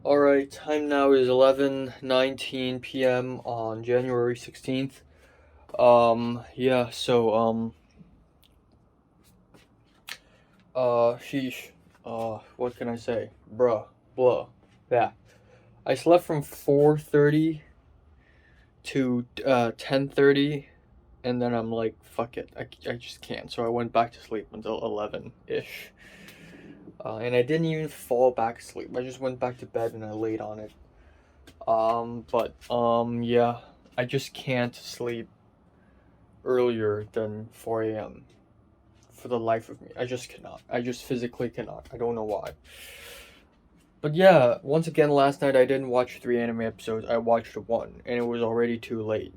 Alright, time now is 11:19 p.m. on January 16th. Sheesh. What can I say? Bruh, blah, yeah. I slept from 4:30 to 10:30, and then I'm like, fuck it, I just can't. So I went back to sleep until 11-ish. And I didn't even fall back asleep. I just went back to bed and I laid on it. Yeah, I just can't sleep earlier than 4 a.m. for the life of me. I just cannot. I just physically cannot. I don't know why. But yeah, once again, last night I didn't watch 3 anime episodes. I watched one, and it was already too late.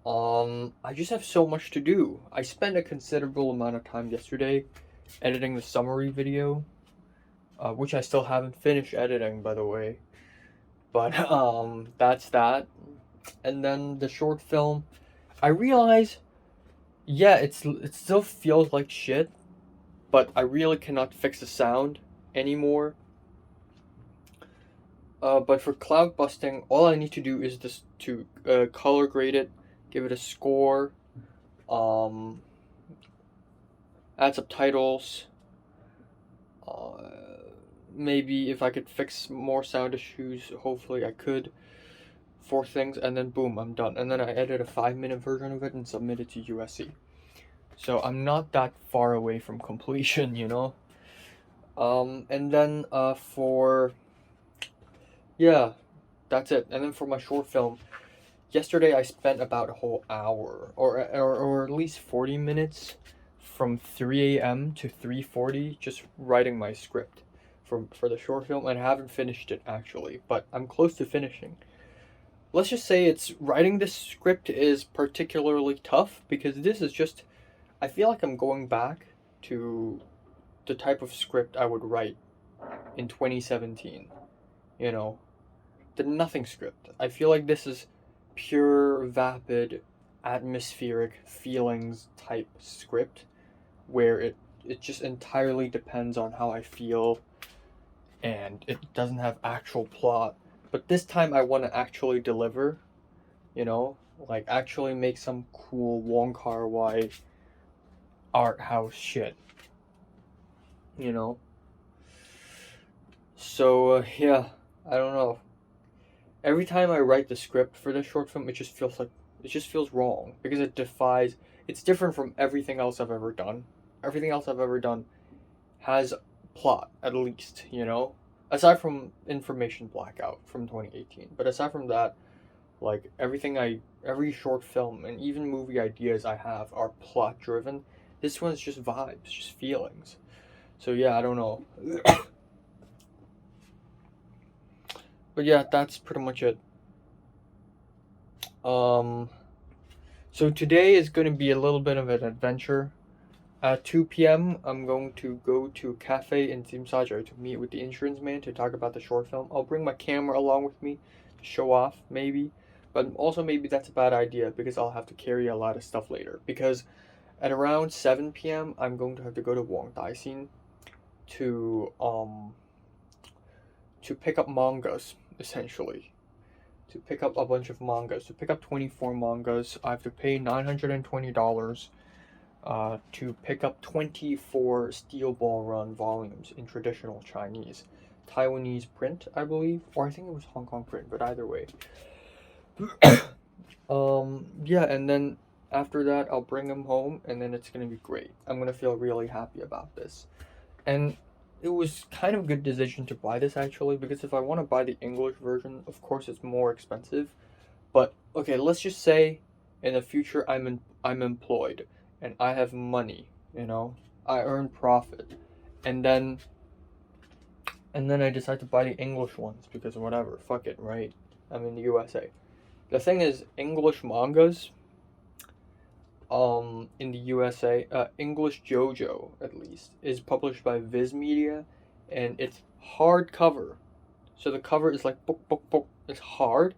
I just have so much to do. I spent a considerable amount of time yesterday editing the summary video, which I still haven't finished editing, by the way. But that's that. And then the short film, I realize, yeah, it still feels like shit, but I really cannot fix the sound anymore. But for cloud busting, all I need to do is just to color grade it, give it a score, um, add subtitles. Uh, Maybe if I could fix more sound issues, hopefully I could. Four things, and then boom, I'm done. And then I edit a 5-minute version of it and submit it to USC. So I'm not that far away from completion, you know. And then yeah, that's it. And then for my short film, yesterday I spent about a whole hour, or at least 40 minutes, from 3 a.m. to 3:40, just writing my script for the short film, and I haven't finished it actually, but I'm close to finishing. Let's just say it's writing this script is particularly tough because this is just, I feel like I'm going back to the type of script I would write in 2017. You know, the nothing script. I feel like this is pure, vapid, atmospheric feelings type script where it just entirely depends on how I feel and it doesn't have actual plot. But this time I want to actually deliver, you know, like actually make some cool Wong Kar Wai art house shit, you know. Yeah, I don't know. Every time I write the script for this short film, it just feels wrong because it defies. It's different from everything else I've ever done. Everything else I've ever done has plot, at least, you know. Aside from Information Blackout from 2018, but aside from that, like every short film and even movie ideas I have are plot driven. This one's just vibes, just feelings. So yeah, I don't know. But yeah, that's pretty much it. Um, so today is going to be a little bit of an adventure. At 2 p.m., I'm going to go to a cafe in Simsaja to meet with the insurance man to talk about the short film. I'll bring my camera along with me to show off, maybe. But also, maybe that's a bad idea because I'll have to carry a lot of stuff later. Because at around 7 p.m., I'm going to have to go to Wong Daixin to, to pick up mangas, essentially. To pick up a bunch of mangas. To pick up 24 mangas, I have to pay $920 to pick up 24 Steel Ball Run volumes in traditional Chinese. Taiwanese print, I believe, or I think it was Hong Kong print, but either way. Yeah, and then after that, I'll bring them home, and then it's gonna be great. I'm gonna feel really happy about this. And it was kind of a good decision to buy this actually, because if I want to buy the English version, of course it's more expensive. But okay, let's just say in the future I'm employed and I have money, you know, I earn profit, and then I decide to buy the English ones because whatever, fuck it, right? I'm in the USA. The thing is, English mangas, in the USA, English JoJo at least is published by Viz Media, and it's hardcover. So the cover is like book book book. It's hard,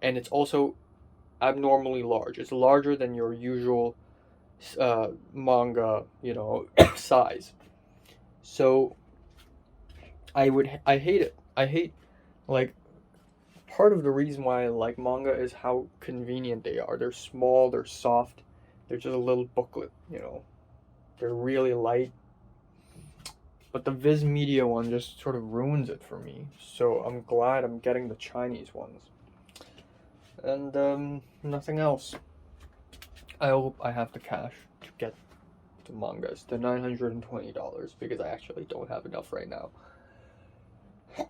and it's also abnormally large. It's larger than your usual manga, you know, size. So I hate it. I hate, like, part of the reason why I like manga is how convenient they are. They're small, they're soft, they're just a little booklet, you know. They're really light. But the Viz Media one just sort of ruins it for me. So I'm glad I'm getting the Chinese ones. And nothing else. I hope I have the cash to get the mangas, the $920, because I actually don't have enough right now.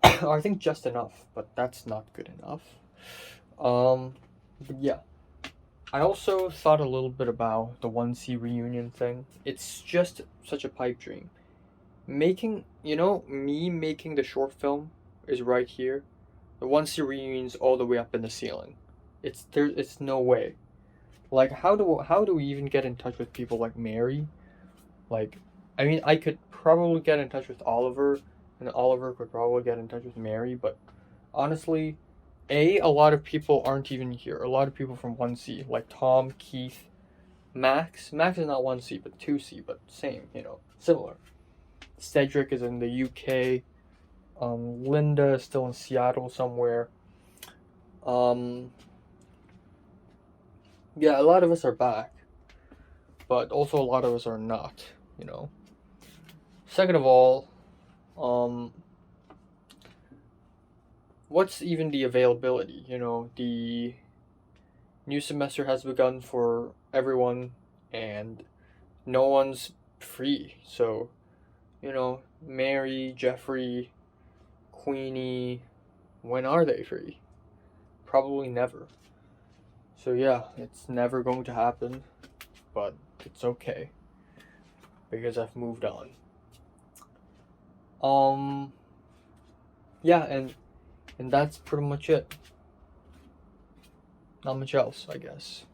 I think just enough, but that's not good enough. But yeah. I also thought a little bit about the 1C reunion thing. It's just such a pipe dream. Me making the short film is right here. The 1C reunion's all the way up in the ceiling. It's no way. Like, how do we even get in touch with people like Mary? Like, I mean, I could probably get in touch with Oliver, and Oliver could probably get in touch with Mary, but honestly, a lot of people aren't even here. A lot of people from 1C, like Tom, Keith, Max. Max is not 1C, but 2C, but same, similar. Cedric is in the UK. Linda is still in Seattle somewhere. Yeah, a lot of us are back, but also a lot of us are not, Second of all, what's even the availability? The new semester has begun for everyone, and no one's free. So, Mary, Jeffrey, Queenie, when are they free? Probably never. So yeah, it's never going to happen, but it's okay, because I've moved on. Yeah, and that's pretty much it. Not much else, I guess.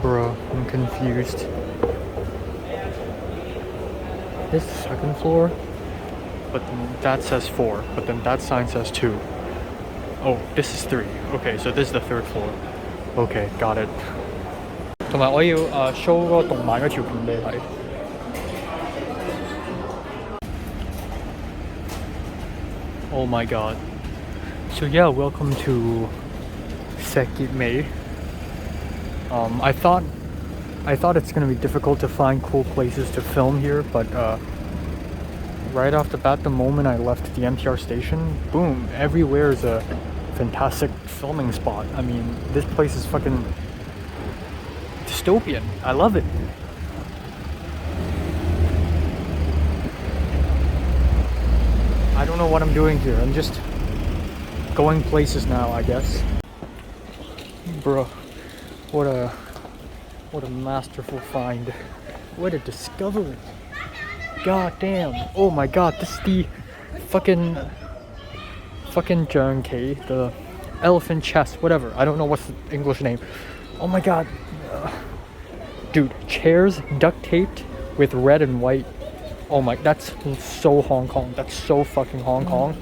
Bruh, I'm confused. This is the second floor, but then that says 4, but then that sign says 2. Oh, this is 3. Okay, so this is the third floor. Okay, got it. 同埋我要show 嗰個動漫嗰條片俾你睇。Oh my god. So yeah, welcome to Sekit Mei. I thought it's gonna be difficult to find cool places to film here, but right off the bat, the moment I left the MTR station, boom, everywhere is a fantastic filming spot. I mean, this place is fucking dystopian. I love it. I don't know what I'm doing here. I'm just going places now, I guess. Bruh, what a masterful find. What a discovery. God damn. Oh my god, this is the fucking Zhengke, the elephant chest, whatever. I don't know what's the English name. Oh my god. Dude, chairs duct taped with red and white. Oh my, that's so Hong Kong. That's so fucking Hong Kong.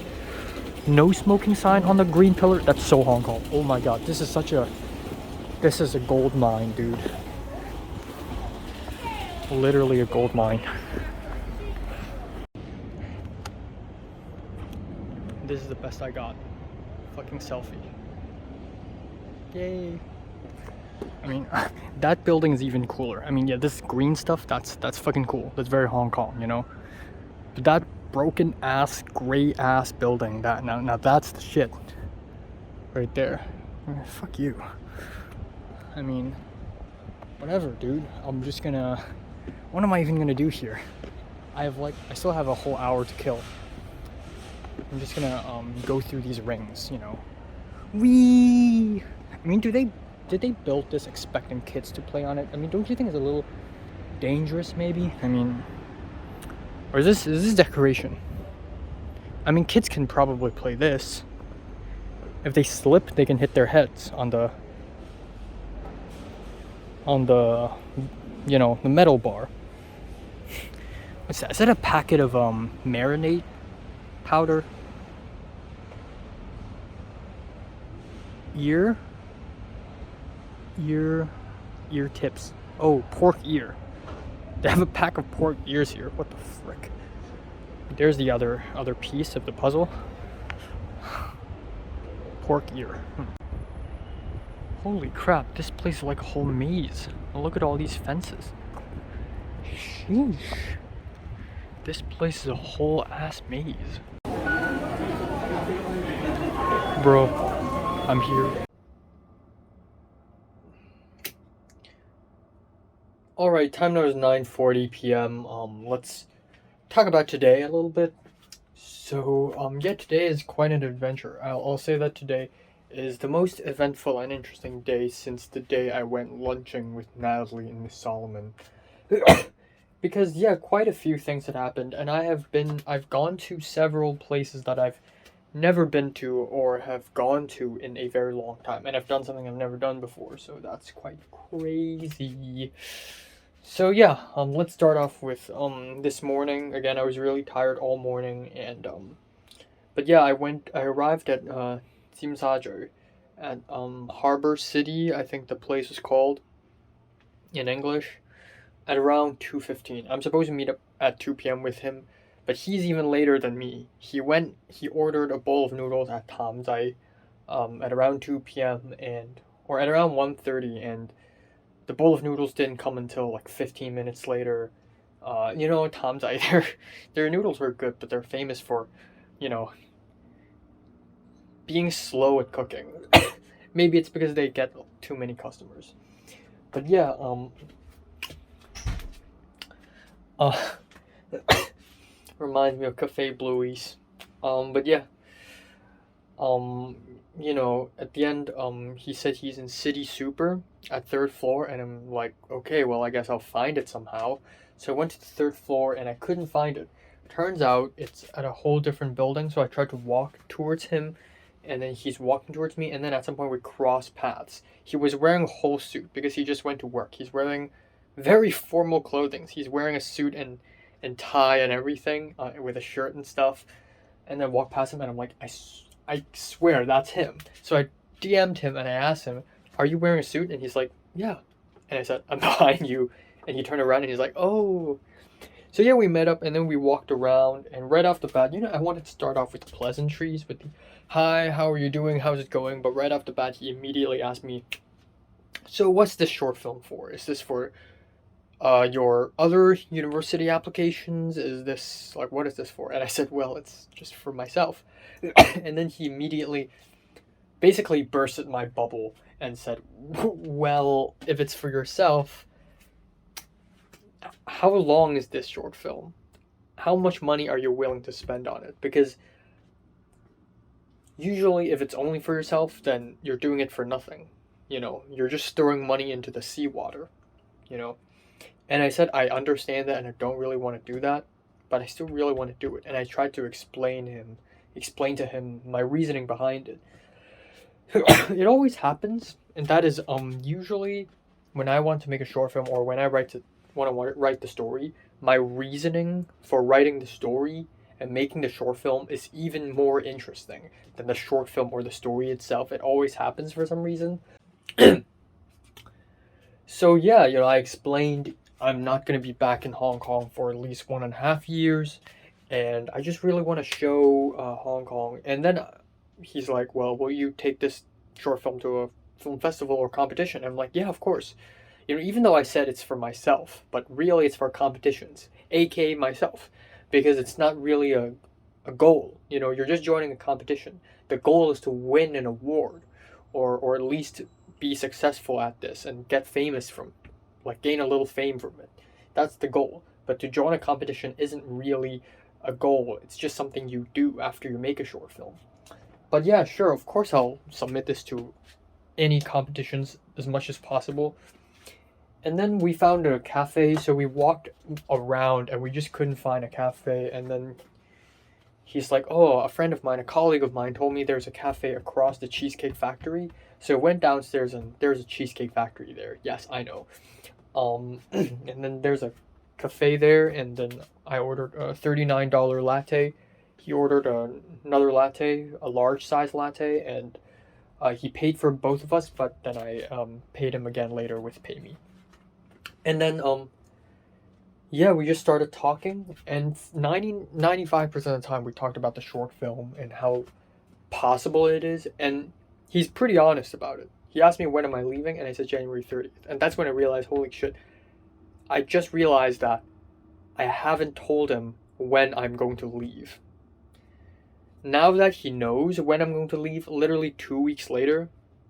No smoking sign on the green pillar. That's so Hong Kong. Oh my god, this is a gold mine, dude. Literally a gold mine. This is the best I got. Fucking selfie. Yay. I mean, that building is even cooler. I mean, yeah, this green stuff, that's fucking cool. That's very Hong Kong, But that broken ass, gray ass building, now that's the shit. Right there. Fuck you. I mean, whatever, dude. I'm just gonna... What am I even gonna do here? I still have a whole hour to kill. I'm just gonna go through these rings, Whee! I mean, did they build this expecting kids to play on it? I mean, don't you think it's a little dangerous, maybe? I mean, or is this decoration? I mean, kids can probably play this. If they slip, they can hit their heads on the the metal bar. What's that? Is that a packet of marinade powder? Ear tips. Oh, pork ear. They have a pack of pork ears here. What the frick? There's the other piece of the puzzle. Pork ear. Holy crap, this place is like a whole maze. Look at all these fences. Sheesh. This place is a whole ass maze. Bro, I'm here. Alright, time now is 9:40 p.m. Let's talk about today a little bit. So, yeah, today is quite an adventure. I'll say that today is the most eventful and interesting day since the day I went lunching with Natalie and Miss Solomon. Because, yeah, quite a few things had happened, and I've gone to several places that I've never been to or have gone to in a very long time, and I've done something I've never done before, so that's quite crazy. So yeah, let's start off with this morning. Again, I was really tired all morning, and but yeah, I arrived at Simsajo at Harbor City, I think the place is called in English, at around 2:15. I'm supposed to meet up at 2 p.m. with him, but he's even later than me. He ordered a bowl of noodles at Tamzai at around 2 p.m. or at around 1:30, and the bowl of noodles didn't come until like 15 minutes later. Tamzai, their noodles are good, but they're famous for, you know, being slow at cooking. Maybe it's because they get too many customers. But yeah, reminds me of Cafe Bluey's. But yeah, at the end, he said he's in City Super at third floor, and I'm like, okay, well, I guess I'll find it somehow. So I went to the third floor, and I couldn't find it. Turns out it's at a whole different building, so I tried to walk towards him, and then he's walking towards me, and then at some point we cross paths. He was wearing a whole suit because he just went to work. He's wearing very formal clothing. He's wearing a suit and tie and everything, with a shirt and stuff, and then walk past him, and I'm like, I swear that's him. So I DM'd him and I asked him, are you wearing a suit? And he's like, yeah. And I said, I'm behind you. And he turned around and he's like, oh. So yeah, we met up and then we walked around, and right off the bat, I wanted to start off with pleasantries, with the, hi, how are you doing? How's it going? But right off the bat, he immediately asked me, so what's this short film for? Is this for your other university applications? Is this, like, what is this for? And I said, well, it's just for myself. And then he immediately basically bursted my bubble and said, well, if it's for yourself, how long is this short film? How much money are you willing to spend on it? Because usually if it's only for yourself, then you're doing it for nothing. You're just throwing money into the seawater, And I said, I understand that and I don't really want to do that, but I still really want to do it. And I tried to explain to him my reasoning behind it. It always happens, and that is usually when I want to make a short film or when I want to write the story, my reasoning for writing the story and making the short film is even more interesting than the short film or the story itself. It always happens for some reason. So yeah, I explained I'm not going to be back in Hong Kong for at least 1.5 years, and I just really want to show Hong Kong. And then he's like, well, will you take this short film to a film festival or competition? And I'm like, yeah, of course. Even though I said it's for myself, but really it's for competitions, aka myself, because it's not really a goal. You're just joining a competition. The goal is to win an award, or at least be successful at this and get famous from, like, gain a little fame from it. That's the goal. But to join a competition isn't really a goal. It's just something you do after you make a short film. But yeah, sure, of course I'll submit this to any competitions as much as possible. And then we found a cafe, so we walked around and we just couldn't find a cafe. And then he's like, oh, a friend of mine, a colleague of mine told me there's a cafe across the Cheesecake Factory. So I went downstairs and there's a Cheesecake Factory there. Yes, I know. And then there's a cafe there, and then I ordered a $39 latte. He ordered another latte, a large size latte, and he paid for both of us, but then I paid him again later with PayMe. And then yeah, we just started talking, and 95% of the time we talked about the short film and how possible it is, and he's pretty honest about it. He asked me when am I leaving, and I said January 30th, and that's when I realized, holy shit, I just realized that I haven't told him when I'm going to leave. Now that he knows when I'm going to leave, literally 2 weeks later,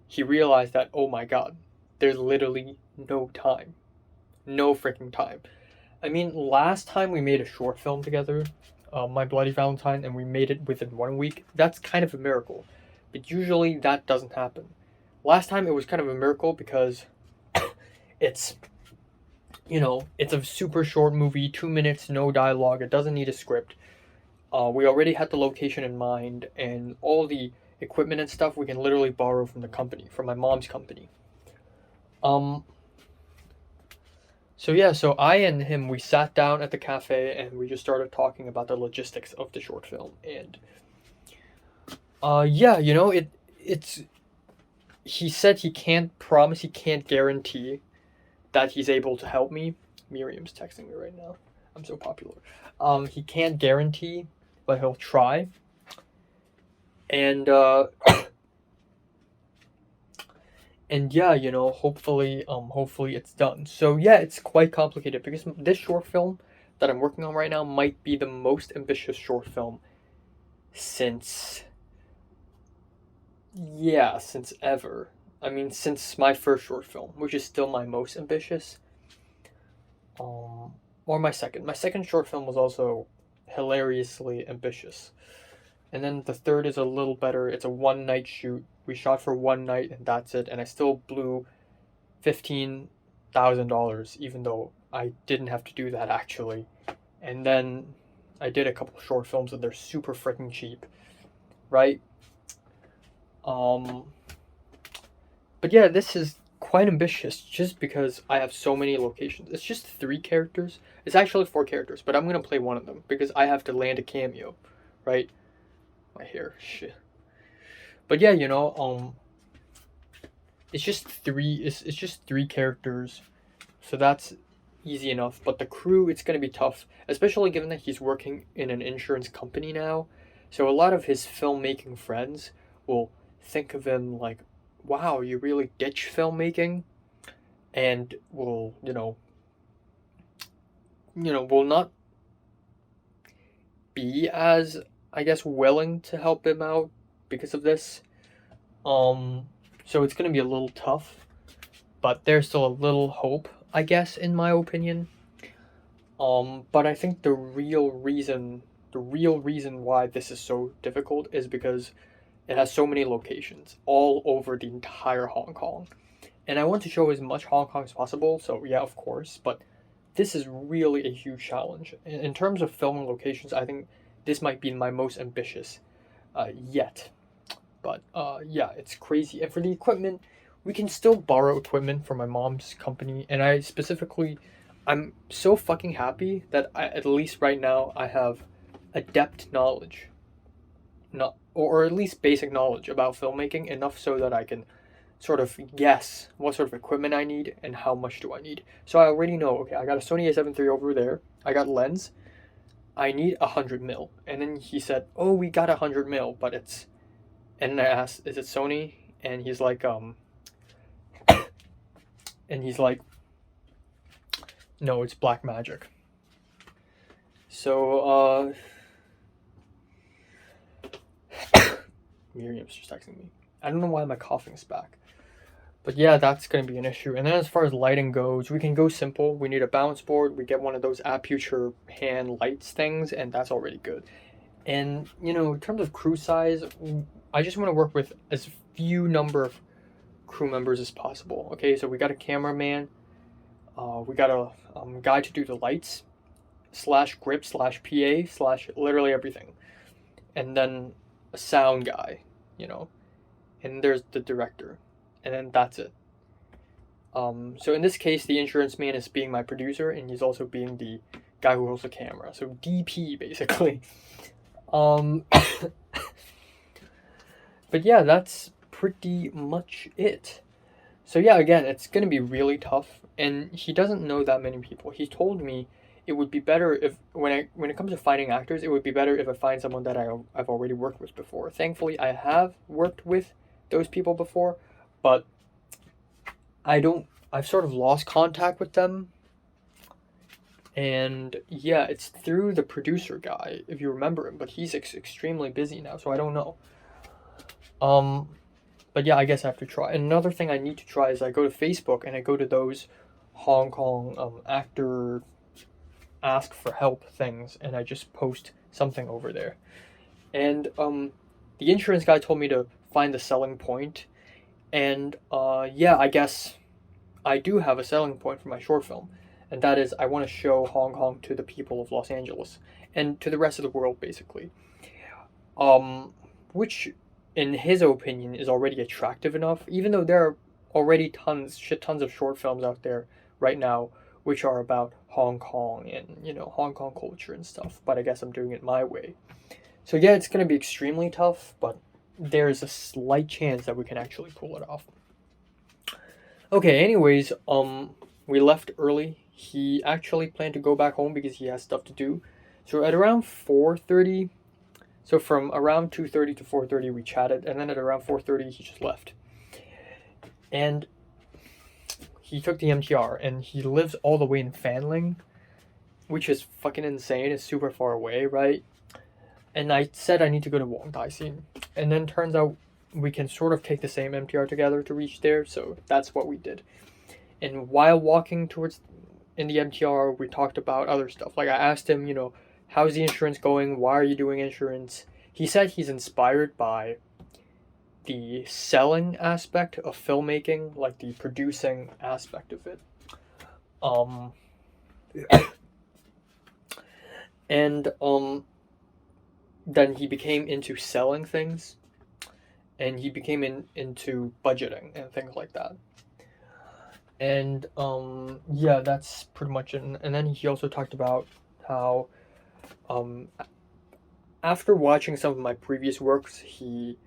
he realized that, oh my god, there's literally no time. No freaking time. I mean, last time we made a short film together, My Bloody Valentine, and we made it within 1 week, that's kind of a miracle. But usually that doesn't happen. Last time it was kind of a miracle because it's, it's a super short movie, 2 minutes, no dialogue, it doesn't need a script. We already had the location in mind, and all the equipment and stuff we can literally borrow from the company, from my mom's company. So yeah, so I and him, we sat down at the cafe and we just started talking about the logistics of the short film. And yeah, it's he said he can't promise, he can't guarantee that he's able to help me. Miriam's texting me right now. I'm so popular. He can't guarantee, but he'll try. And and yeah, hopefully it's done. So yeah, it's quite complicated because this short film that I'm working on right now might be the most ambitious short film since ever. I mean, since my first short film, which is still my most ambitious. Or my second. My second short film was also hilariously ambitious. And then the third is a little better. It's a one night shoot. We shot for one night and that's it. And I still blew $15,000, even though I didn't have to do that actually. And then I did a couple short films and they're super freaking cheap, right? But yeah, this is quite ambitious just because I have so many locations. It's just 3 characters. It's actually 4 characters, but I'm gonna play one of them because I have to land a cameo, right? My hair, shit. But yeah, it's just 3. It's just 3 characters, so that's easy enough. But the crew, it's gonna be tough, especially given that he's working in an insurance company now. So a lot of his filmmaking friends will think of him like, wow, you really ditch filmmaking, and will will not be as, I guess, willing to help him out because of this. So it's gonna be a little tough, but there's still a little hope, I guess, in my opinion. But I think the real reason why this is so difficult is because it has so many locations all over the entire Hong Kong. And I want to show as much Hong Kong as possible, so yeah, of course, but this is really a huge challenge. In terms of filming locations, I think this might be my most ambitious yet. But yeah, it's crazy. And for the equipment, we can still borrow equipment from my mom's company. And I'm so fucking happy that at least right now, I have adept knowledge, or at least basic knowledge about filmmaking, enough so that I can sort of guess what sort of equipment I need and how much do I need. So I already know, okay, I got a Sony A7 III over there. I got lens. I need 100 mil. And then he said, oh, we got 100 mil, but it's, and I asked, is it Sony? And he's like, no, it's Blackmagic. So, Miriam's just texting me. I don't know why my coughing is back. But yeah, that's going to be an issue. And then as far as lighting goes, we can go simple. We need a balance board. We get one of those Aputure hand lights things, and that's already good. And, in terms of crew size, I just want to work with as few number of crew members as possible. Okay, so we got a cameraman. We got a guy to do the lights, /grip, /PA, literally everything. And then a sound guy, and there's the director. And then that's it. So in this case, the insurance man is being my producer, and he's also being the guy who holds the camera. So DP, basically. But yeah, that's pretty much it. So yeah, again, it's going to be really tough. And he doesn't know that many people. He told me it would be better if when it comes to finding actors, it would be better if I find someone that I've already worked with before. Thankfully, I have worked with those people before, but I've sort of lost contact with them. And yeah, it's through the producer guy, if you remember him, but he's extremely busy now, so I don't know. Um, but yeah, I guess I have to try. And another thing I need to try is I go to Facebook and I go to those Hong Kong actor ask for help things, and I just post something over there. And the insurance guy told me to find the selling point, and yeah, I guess I do have a selling point for my short film, and that is I want to show Hong Kong to the people of Los Angeles and to the rest of the world, basically. Which, in his opinion, is already attractive enough, even though there are already tons of short films out there right now which are about Hong Kong and Hong Kong culture and stuff. But I guess I'm doing it my way. So yeah, it's gonna be extremely tough, but there's a slight chance that we can actually pull it off. Okay, anyways, we left early. He actually planned to go back home because he has stuff to do. So at around 4:30, so from around 2:30 to 4:30 we chatted, and then at around 4:30 he just left. And he took the MTR, and he lives all the way in Fanling, which is fucking insane. It's super far away, right? And I said I need to go to Wong Tai Sin, and then turns out we can sort of take the same MTR together to reach there, so that's what we did. And while walking towards in the MTR, we talked about other stuff. Like I asked him, how's the insurance going? Why are you doing insurance? He said he's inspired by the selling aspect of filmmaking, like the producing aspect of it. And then he became into selling things, and he became into budgeting and things like that. And yeah, that's pretty much it. And then he also talked about how after watching some of my previous works, he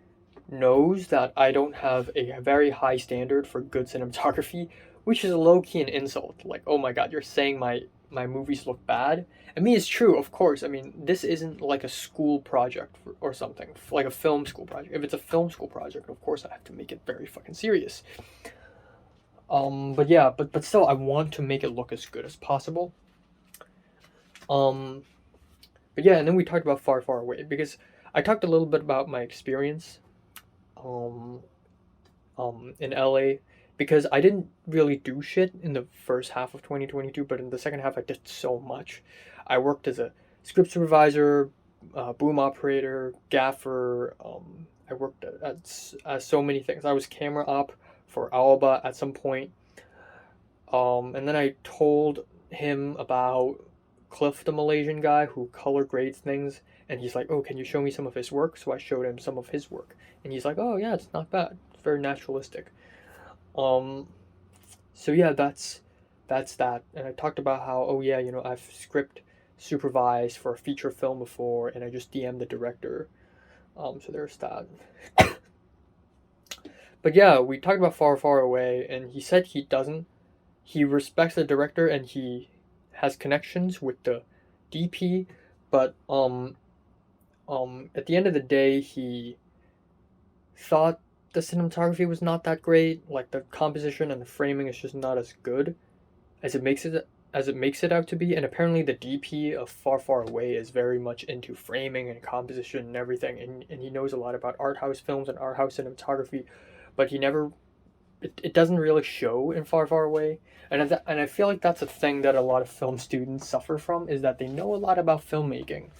knows that I don't have a very high standard for good cinematography, which is low-key an insult. Like, oh my god, you're saying my movies look bad? I mean, it's true, of course. I mean, this isn't like a school project or something, like a film school project. If it's a film school project, of course I have to make it very fucking serious. But yeah, but still, I want to make it look as good as possible. But yeah, and then we talked about Far, Far Away, because I talked a little bit about my experience in LA, because I didn't really do shit in the first half of 2022, but in the second half I did so much. I worked as a script supervisor, boom operator, gaffer. I worked at so many things. I was camera op for Alba at some point. And then I told him about Cliff, the Malaysian guy who color grades things, and he's like, oh, can you show me some of his work? So I showed him some of his work, and he's like, oh yeah, it's not bad. It's very naturalistic. So yeah, that's that. And I talked about how, oh yeah, I've script supervised for a feature film before, and I just DM'd the director. So there's that. But yeah, we talked about Far, Far Away, and he said he respects the director and he has connections with the DP, but at the end of the day, he thought the cinematography was not that great. Like the composition and the framing is just not as good as it makes it out to be. And apparently, the DP of Far, Far Away is very much into framing and composition and everything, and he knows a lot about art house films and art house cinematography, but it doesn't really show in Far, Far Away. And I feel like that's a thing that a lot of film students suffer from, is that they know a lot about filmmaking,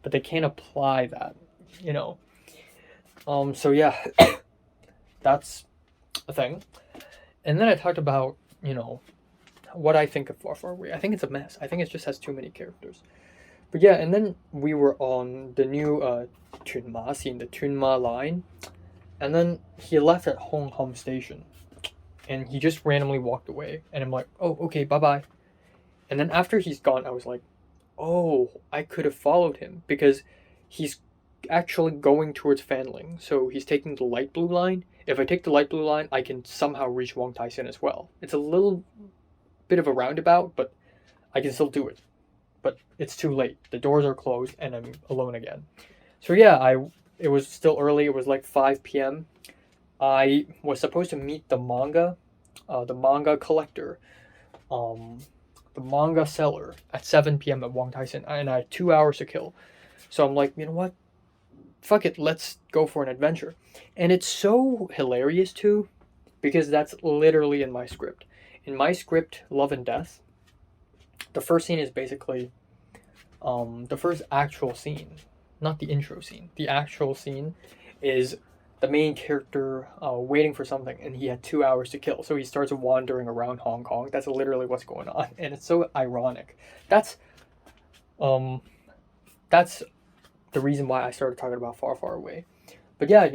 but they can't apply that, So yeah, that's a thing. And then I talked about, what I think of Far, Far Away. I think it's a mess. I think it just has too many characters. But yeah, and then we were on the new Tuen Ma scene, the Tuen Ma line. And then he left at Hong Kong Station. And he just randomly walked away. And I'm like, oh, okay, bye-bye. And then after he's gone, I was like, oh, I could have followed him. Because he's actually going towards Fanling. So he's taking the light blue line. If I take the light blue line, I can somehow reach Wong Tai Sin as well. It's a little bit of a roundabout, but I can still do it. but it's too late. The doors are closed and I'm alone again. So yeah, it was still early. It was like 5 p.m. I was supposed to meet the manga collector, um, the manga seller at 7 p.m. at Wong Tai Sin, and I had 2 hours to kill. So I'm like, you know what? Fuck it, let's go for an adventure. And it's so hilarious too, because that's literally in my script. In my script, Love and Death, the first scene is basically the first actual scene, not the intro scene. The actual scene is the main character waiting for something, and he had 2 hours to kill. So he starts wandering around Hong Kong. That's literally what's going on, and it's so ironic. Um, that's the reason why I started talking about Far Far Away. But yeah,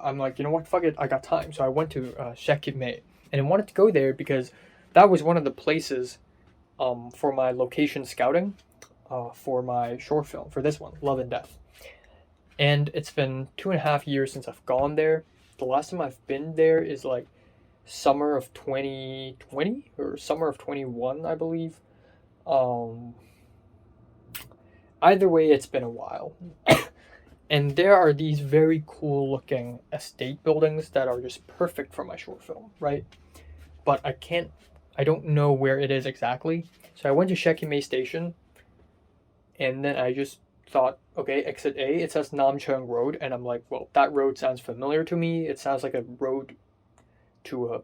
I'm like, you know what, fuck it, I got time. So I went to Shek Mei, and I wanted to go there because that was one of the places for my location scouting for my short film, for this one, Love and Death. And it's been 2.5 years since I've gone there. The last time I've been there is like summer of 2020 or summer of 21, I believe. Um, Either way, it's been a while. And there are these very cool looking estate buildings that are just perfect for my short film, right? But I don't know where it is exactly. So I went to Shek Mei Station, and then I just thought, okay, exit A, it says Nam Cheong Road, and I'm like, well, that road sounds familiar to me. It sounds like a road to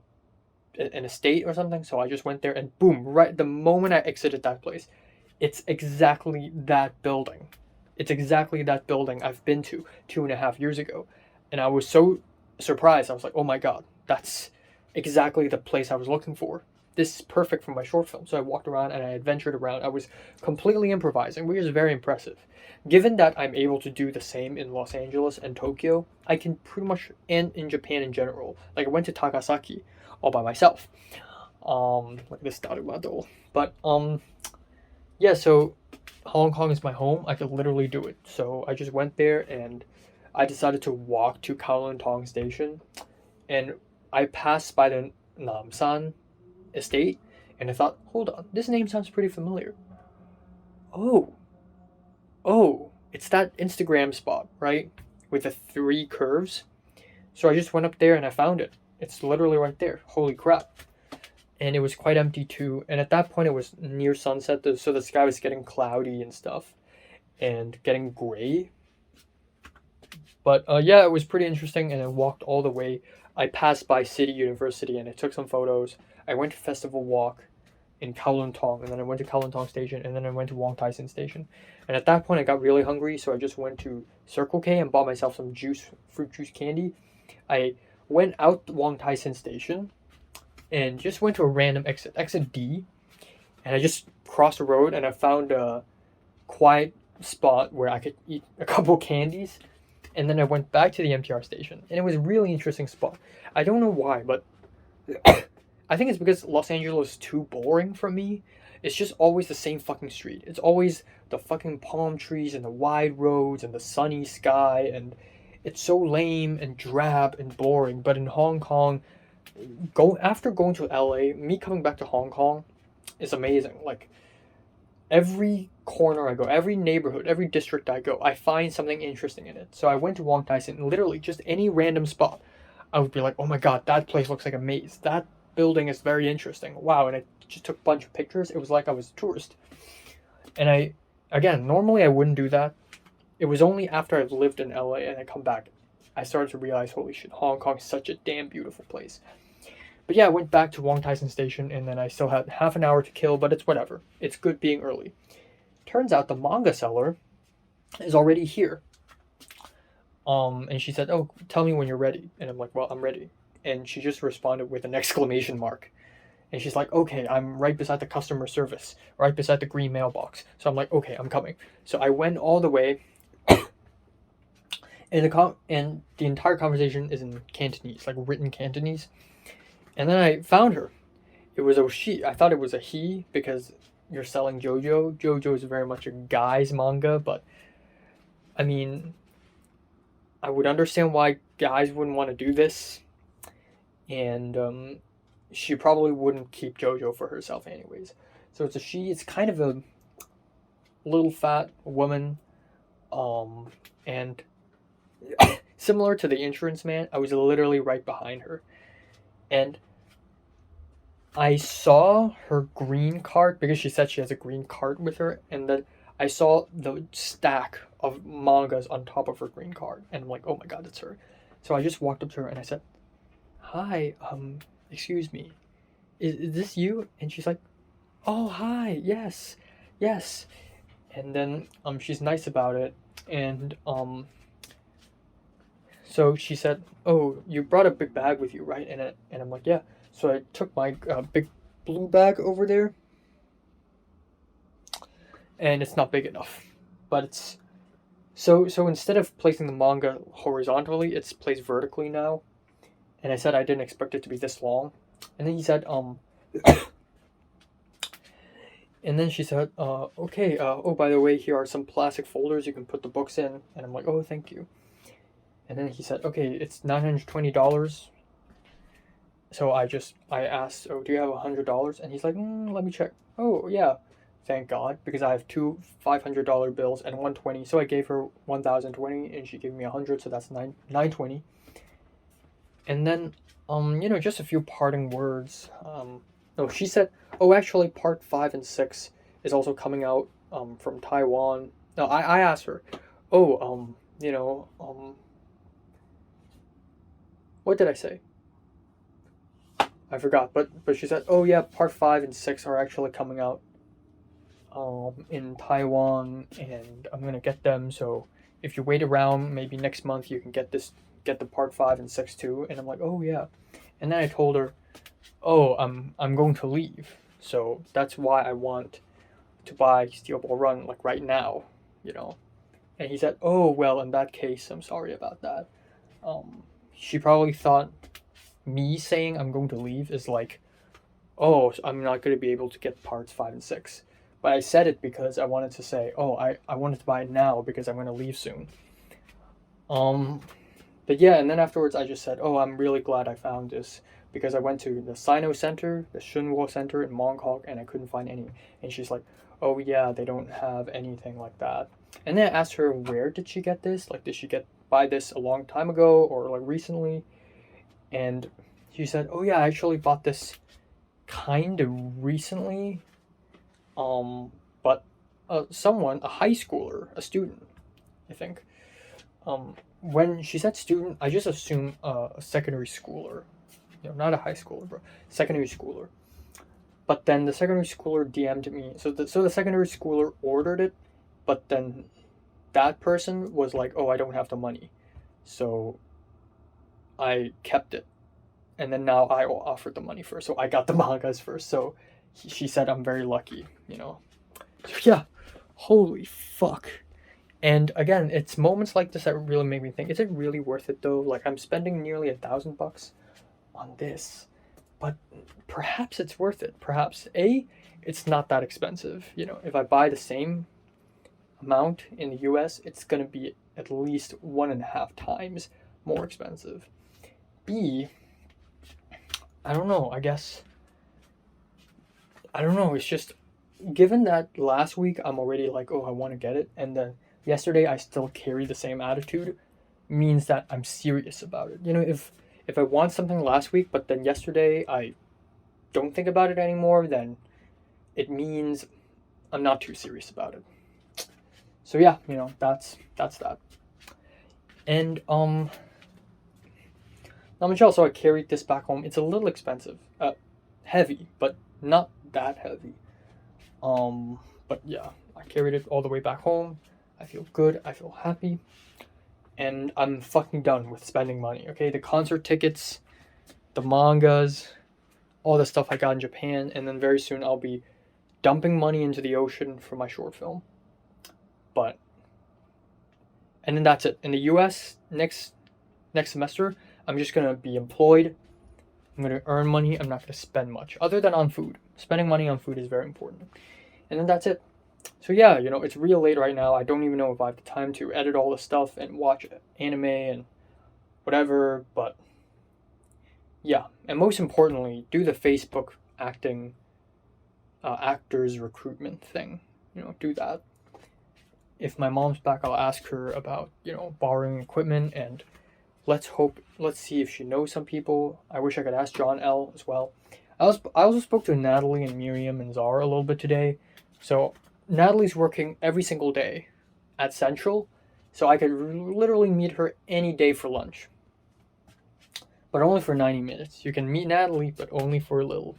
an estate or something. So I just went there, and boom, right the moment I exited that place, it's exactly that building. It's exactly that building I've been to 2.5 years ago. And I was so surprised. I was like, oh my god, that's exactly the place I was looking for. This is perfect for my short film. So I walked around and I adventured around. I was completely improvising, which is very impressive. Given that I'm able to do the same in Los Angeles and Tokyo, I can pretty much, and in Japan in general. Like I went to Takasaki all by myself. Like this Darumadol. But yeah, so Hong Kong is my home. I could literally do it. So I just went there and I decided to walk to Kowloon Tong Station, and I passed by the Namsan estate, and I thought, hold on, this name sounds pretty familiar. Oh, it's that Instagram spot, right? With the 3 curves. So I just went up there and I found it. It's literally right there. Holy crap. And it was quite empty too. And at that point, it was near sunset, so the sky was getting cloudy and stuff, and getting gray. But yeah, it was pretty interesting, and I walked all the way. I passed by City University, and I took some photos. I went to Festival Walk in Kowloon Tong, and then I went to Kowloon Tong Station, and then I went to Wong Tai Sin Station. And at that point, I got really hungry, so I just went to Circle K and bought myself some fruit juice candy. I went out Wong Tai Sin Station and just went to a random exit D, and I just crossed the road and I found a quiet spot where I could eat a couple candies, and then I went back to the MTR station, and it was a really interesting spot. I don't know why, but I think it's because Los Angeles is too boring for me. It's just always the same fucking street. It's always the fucking palm trees and the wide roads and the sunny sky, and it's so lame and drab and boring. But in Hong Kong, after going to LA, me coming back to Hong Kong is amazing. Like every corner I go, every neighborhood, every district I go, I find something interesting in it. So I went to Wong Tai Sin, literally just any random spot, I would be like, oh my god, that place looks like a maze. That building is very interesting. Wow, and I just took a bunch of pictures. It was like I was a tourist. And again, normally I wouldn't do that. It was only after I've lived in LA and I come back, I started to realize, holy shit, Hong Kong is such a damn beautiful place. But yeah, I went back to Wong Tai Sin Station, and then I still had half an hour to kill, but it's whatever. It's good being early. Turns out the manga seller is already here. And she said, oh, tell me when you're ready. And I'm like, well, I'm ready. And she just responded with an exclamation mark. And she's like, okay, I'm right beside the customer service, right beside the green mailbox. So I'm like, okay, I'm coming. So I went all the way, and the entire conversation is in Cantonese, like written Cantonese. And then I found her. It was a she. I thought it was a he because you're selling JoJo. JoJo is very much a guy's manga, but I mean, I would understand why guys wouldn't want to do this. And she probably wouldn't keep JoJo for herself anyways. So it's a she. It's kind of a little fat woman, and similar to the insurance man, I was literally right behind her, and I saw her green card because she said she has a green card with her, and then I saw the stack of mangas on top of her green card, and I'm like, oh my god, it's her. So I just walked up to her and I said, "Hi, excuse me, is this you?" And she's like, "Oh, hi, yes, yes." And then she's nice about it, and so she said, "Oh, you brought a big bag with you, right?" And I'm like, "Yeah." So I took my big blue bag over there, and it's not big enough, but it's so instead of placing the manga horizontally, it's placed vertically now. And I said I didn't expect it to be this long, and then he said, and then she said, "Okay, oh, by the way, here are some plastic folders you can put the books in." And I'm like, "Oh, thank you." And then he said, "Okay, it's $920." So I asked, "Oh, do you have $100?" And he's like, "Let me check." "Oh, yeah." Thank God, because I have two $500 bills and 120. So I gave her 1,020, and she gave me 100, so that's 920. And then, just a few parting words. No, she said, "Oh, actually, part 5 and 6 is also coming out from Taiwan." No, I asked her, "Oh, what did I say? I forgot." But she said, "Oh yeah, part 5 and 6 are actually coming out in Taiwan, and I'm gonna get them. So if you wait around, maybe next month you can get the part 5 and 6 too." And I'm like, "Oh yeah." And then I told her, "Oh, I'm going to leave, so that's why I want to buy Steel Ball Run like right now, you know." And he said, "Oh well, in that case, I'm sorry about that." She probably thought me saying I'm going to leave is like, "Oh, I'm not going to be able to get parts 5 and 6." But I said it because I wanted to say, "Oh, I wanted to buy it now because I'm going to leave soon." Um, but yeah, and then afterwards I just said, "Oh, I'm really glad I found this because I went to the Sino Center, the Shunwo Center in Mongkok, and I couldn't find any." And she's like, "Oh yeah, they don't have anything like that." And then I asked her, where did she get this? Like, did she buy this a long time ago or like recently? And she said, "Oh yeah, I actually bought this kind of recently." But someone, a high schooler, a student, I think. When she said student, I just assumed a secondary schooler, not a high schooler, bro, secondary schooler. But then the secondary schooler DM'd me, so the secondary schooler ordered it, but then that person was like, "Oh, I don't have the money," so I kept it, and then now I offered the money first, so I got the mangas first. So she said I'm very lucky, So yeah, holy fuck. And again, it's moments like this that really make me think: is it really worth it though? Like, I'm spending nearly $1,000 on this, but perhaps it's worth it. Perhaps it's not that expensive. If I buy the same amount in the U.S., it's gonna be at least 1.5 times more expensive. B, I don't know. I don't know. It's just, given that last week I'm already like, "Oh, I want to get it," and then yesterday I still carry the same attitude, means that I'm serious about it. If I want something last week, but then yesterday I don't think about it anymore, then it means I'm not too serious about it. So yeah, that's that. And now Michelle, so I carried this back home. It's a little expensive, heavy, but not that heavy. But yeah, I carried it all the way back home. I feel good. I feel happy. And I'm fucking done with spending money, okay? The concert tickets, the mangas, all the stuff I got in Japan, and then very soon I'll be dumping money into the ocean for my short film. And then that's it. In the US, next semester, I'm just gonna be employed. I'm gonna earn money. I'm not gonna spend much, other than on food. Spending money on food is very important. And then that's it. So yeah, it's real late right now. I don't even know if I have the time to edit all the stuff and watch anime and whatever, but yeah. And most importantly, do the Facebook actors recruitment thing. Do that. if my mom's back, I'll ask her about, borrowing equipment, and let's see if she knows some people. I wish I could ask John L as well. I also spoke to Natalie and Miriam and Zara a little bit today. So Natalie's working every single day at Central, so I could literally meet her any day for lunch. But only for 90 minutes. You can meet Natalie, but only for a little.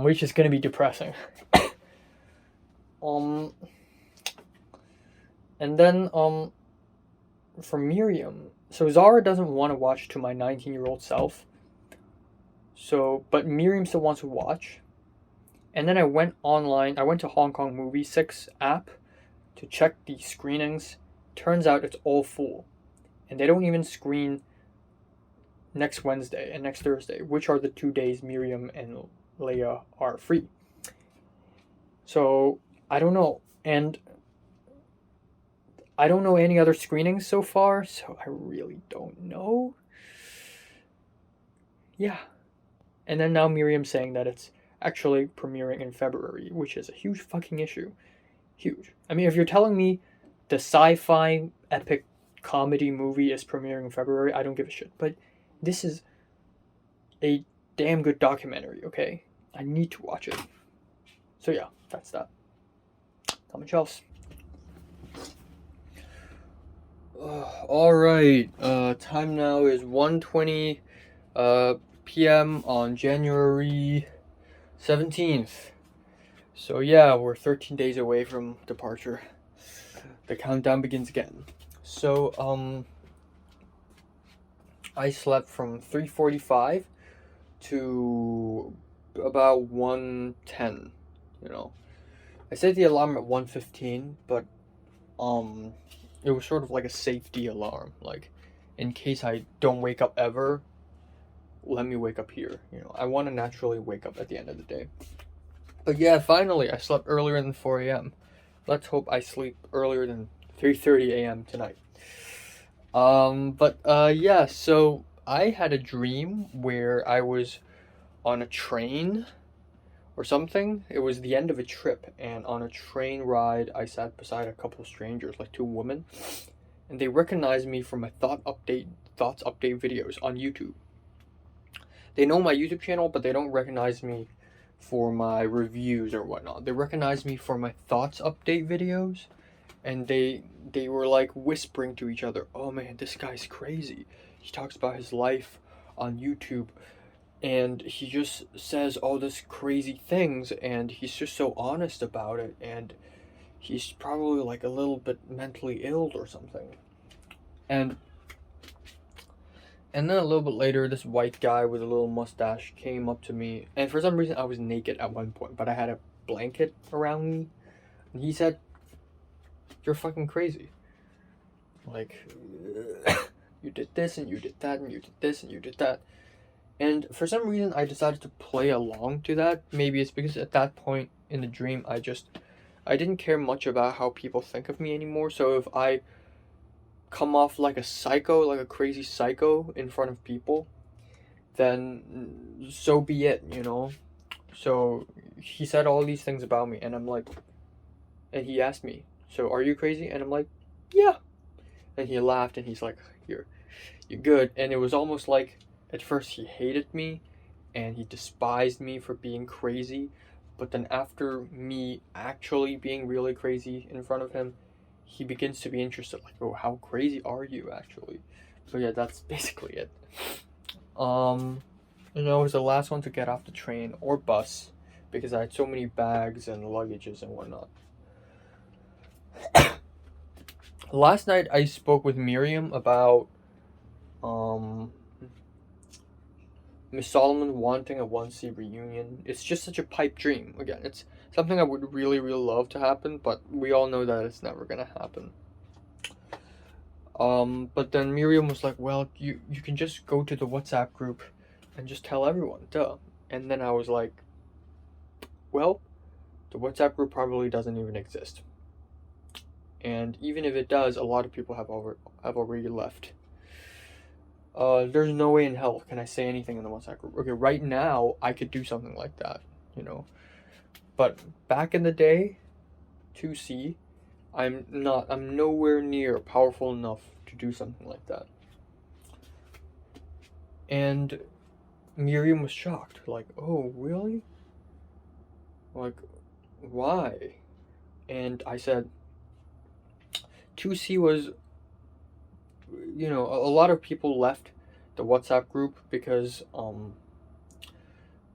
Which is gonna be depressing. And then, for Miriam, so Zara doesn't want to watch To My 19-Year-Old Self. So, but Miriam still wants to watch. And then I went online, I went to Hong Kong Movie 6 app to check the screenings. Turns out it's all full. And they don't even screen next Wednesday and next Thursday, which are the 2 days Miriam and Leia are free. So, I don't know. And I don't know any other screenings so far, so I really don't know. Yeah. And then now Miriam's saying that it's actually premiering in February, which is a huge fucking issue. Huge. I mean, if you're telling me the sci-fi epic comedy movie is premiering in February, I don't give a shit. But this is a damn good documentary, okay? I need to watch it. So yeah, that's that. Not much else. Alright, time now is 1:20 p.m. on January 17th. So yeah, we're 13 days away from departure. The countdown begins again. So, I slept from 3:45 to about 1:10, I set the alarm at 1:15, but, it was sort of like a safety alarm, like, in case I don't wake up ever, let me wake up here, I want to naturally wake up at the end of the day. But yeah, finally, I slept earlier than 4 a.m. Let's hope I sleep earlier than 3:30 a.m. tonight. Yeah, so I had a dream where I was on a train or something. It was the end of a trip, and on a train ride, I sat beside a couple of strangers, like 2 women, and they recognized me from my thoughts update videos on YouTube. They know my YouTube channel, but they don't recognize me for my reviews or whatnot. They recognize me for my thoughts update videos, and they were like whispering to each other, "Oh man, this guy's crazy. He talks about his life on YouTube, and he just says all this crazy things, and he's just so honest about it, and he's probably like a little bit mentally ill or something." And then a little bit later, this white guy with a little mustache came up to me, and for some reason I was naked at one point, but I had a blanket around me, and he said, "You're fucking crazy. Like, you did this, and you did that, and you did this, and you did that." And for some reason, I decided to play along to that. Maybe it's because at that point in the dream, I didn't care much about how people think of me anymore. So if I come off like a psycho, like a crazy psycho in front of people, then so be it, So he said all these things about me, and I'm like, and he asked me, "So are you crazy?" And I'm like, "Yeah." And he laughed, and he's like, You're good." And it was almost like, at first he hated me, and he despised me for being crazy, but then after me actually being really crazy in front of him, he begins to be interested, like, "Oh, how crazy are you actually?" So yeah, that's basically it. I was the last one to get off the train or bus because I had so many bags and luggages and whatnot. Last night I spoke with Miriam about Miss Solomon wanting a 1C reunion. It's just such a pipe dream. Again, it's something I would really, really love to happen, but we all know that it's never gonna happen. But then Miriam was like, "Well, you can just go to the WhatsApp group and just tell everyone, duh." And then I was like, well, the WhatsApp group probably doesn't even exist. And even if it does, a lot of people have already left. There's no way in hell can I say anything in the WhatsApp group. Okay, right now I could do something like that, But back in the day, 2C, I'm nowhere near powerful enough to do something like that. And Miriam was shocked, like, oh, really? Like, why? And I said, 2C was, a lot of people left the WhatsApp group because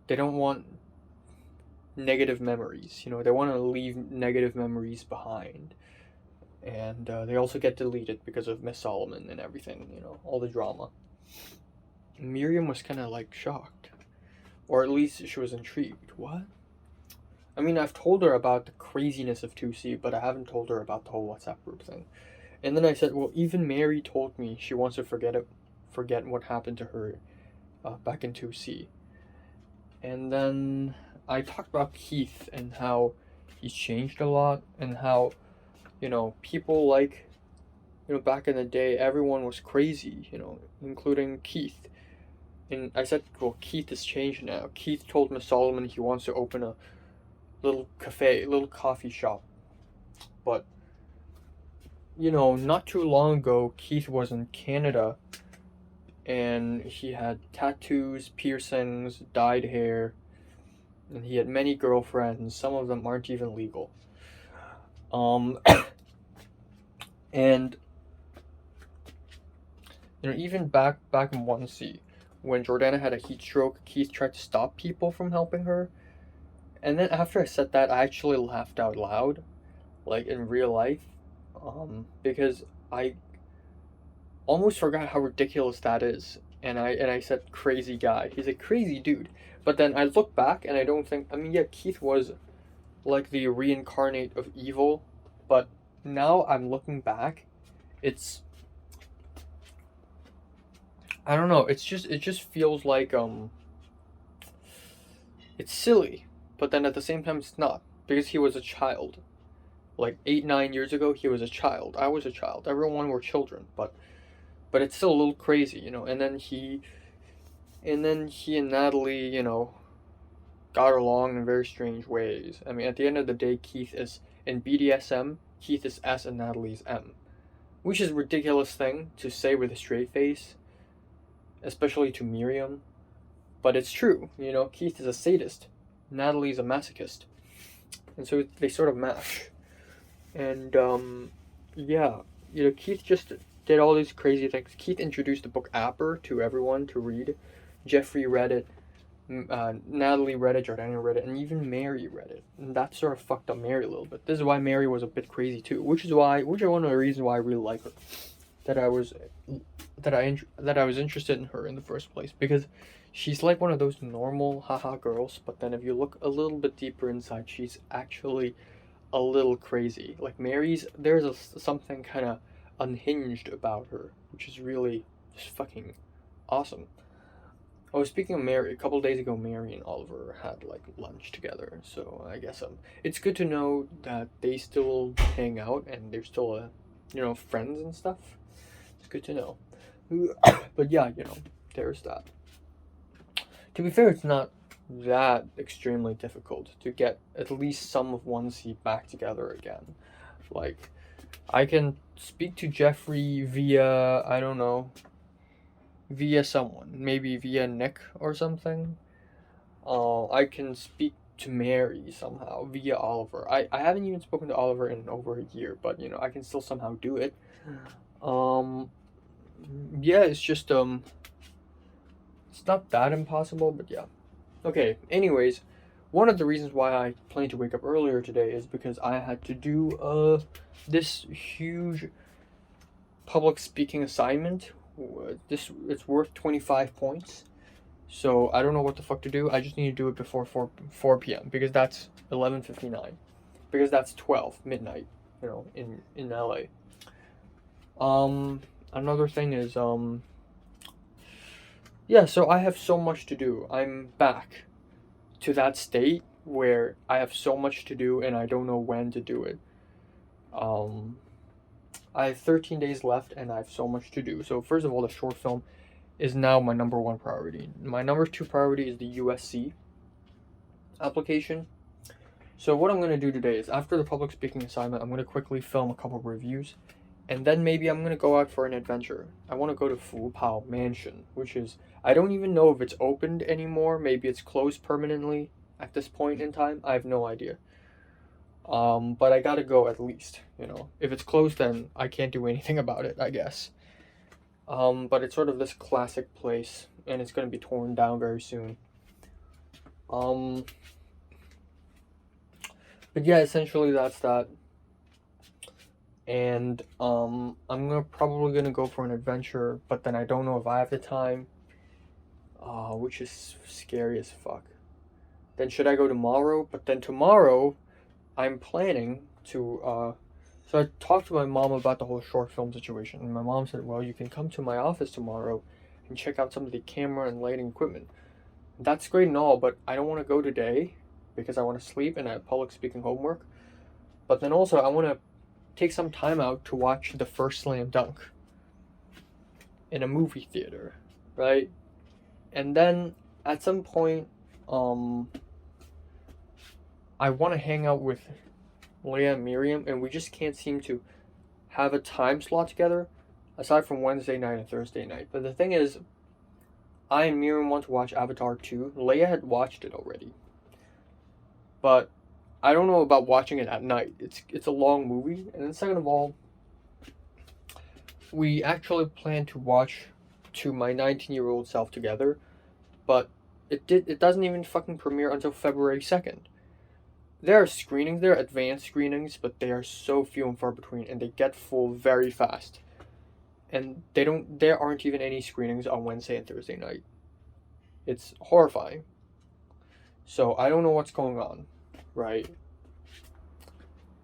they don't want negative memories. They want to leave negative memories behind. And they also get deleted because of Miss Solomon and everything, all the drama. Miriam was kind of like shocked. Or at least she was intrigued. What? I mean, I've told her about the craziness of 2C, but I haven't told her about the whole WhatsApp group thing. And then I said, well, even Mary told me she wants to forget what happened to her back in 2C. And then I talked about Keith and how he's changed a lot, and how, people like, back in the day, everyone was crazy, including Keith. And I said, well, Keith has changed now. Keith told Miss Solomon he wants to open a little coffee shop. But, not too long ago, Keith was in Canada, and he had tattoos, piercings, dyed hair, and he had many girlfriends. Some of them aren't even legal. And, even back in 1C, when Jordana had a heat stroke, Keith tried to stop people from helping her. And then after I said that, I actually laughed out loud, like in real life, because I almost forgot how ridiculous that is. And I said crazy guy. He's a crazy dude. But then I look back and I don't think, yeah, Keith was like the reincarnate of evil, but now I'm looking back, I don't know, it just feels like it's silly, but then at the same time it's not, because he was a child. Like 8-9 years ago, he was a child. I was a child. Everyone were children, but it's still a little crazy, And then he and Natalie, got along in very strange ways. At the end of the day, Keith is in BDSM. Keith is S and Natalie's M, which is a ridiculous thing to say with a straight face, especially to Miriam, but it's true. Keith is a sadist, Natalie's a masochist, and so they sort of match. And yeah, Keith just did all these crazy things. Keith introduced the book Apper to everyone to read. Jeffrey read it, Natalie read it, Jordana read it, and even Mary read it. And that sort of fucked up Mary a little bit. This is why Mary was a bit crazy too, which is one of the reasons why I really like her. That I was interested in her in the first place, because she's like one of those normal haha girls, but then if you look a little bit deeper inside, she's actually a little crazy. Like Mary's, there's something kind of unhinged about her, which is really just fucking awesome. I was speaking of Mary a couple days ago. Mary and Oliver had like lunch together, so I guess it's good to know that they still hang out and they're still friends and stuff. It's good to know. But yeah, there's that. To be fair, it's not that extremely difficult to get at least some of 1C back together again. Like, I can speak to Jeffrey via, I don't know, via someone, maybe via Nick or something. I can speak to Mary somehow via Oliver. I haven't even spoken to Oliver in over a year, but I can still somehow do it. Yeah, it's just it's not that impossible, but yeah. Okay, anyways, one of the reasons why I planned to wake up earlier today is because I had to do this huge public speaking assignment. It's worth 25 points. So I don't know what the fuck to do. I just need to do it before 4 p.m. because that's 11:59. Because that's 12 midnight, in LA. Another thing is yeah, so I have so much to do. I'm back to that state where I have so much to do and I don't know when to do it. I have 13 days left and I have so much to do. So first of all, the short film is now my number one priority. My number two priority is the USC application. So what I'm going to do today is, after the public speaking assignment, I'm going to quickly film a couple reviews, and then maybe I'm going to go out for an adventure. I want to go to Fu-Pao Mansion, which is, I don't even know if it's opened anymore. Maybe it's closed permanently at this point in time. I have no idea. But I gotta go at least, you know. If it's closed, then I can't do anything about it, I guess. But it's sort of this classic place, and it's gonna be torn down very soon. But yeah, essentially that's that. And I'm probably gonna go for an adventure, but then I don't know if I have the time. Which is scary as fuck. Then should I go tomorrow? But then tomorrow, I'm planning to. So I talked to my mom about the whole short film situation, and my mom said, "Well, you can come to my office tomorrow and check out some of the camera and lighting equipment." That's great and all, but I don't want to go today because I want to sleep and I have public speaking homework. But then also I want to take some time out to watch the first Slam Dunk in a movie theater, right? And then at some point, I want to hang out with Leia and Miriam, and we just can't seem to have a time slot together aside from Wednesday night and Thursday night. But the thing is, I and Miriam want to watch Avatar 2. Leia had watched it already, but I don't know about watching it at night. It's a long movie, and then second of all, we actually plan to watch To My 19-Year-Old Self together, but it doesn't even fucking premiere until February 2nd. There are screenings, there are advanced screenings, but they are so few and far between, and they get full very fast. And there aren't even any screenings on Wednesday and Thursday night. It's horrifying. So I don't know what's going on, right?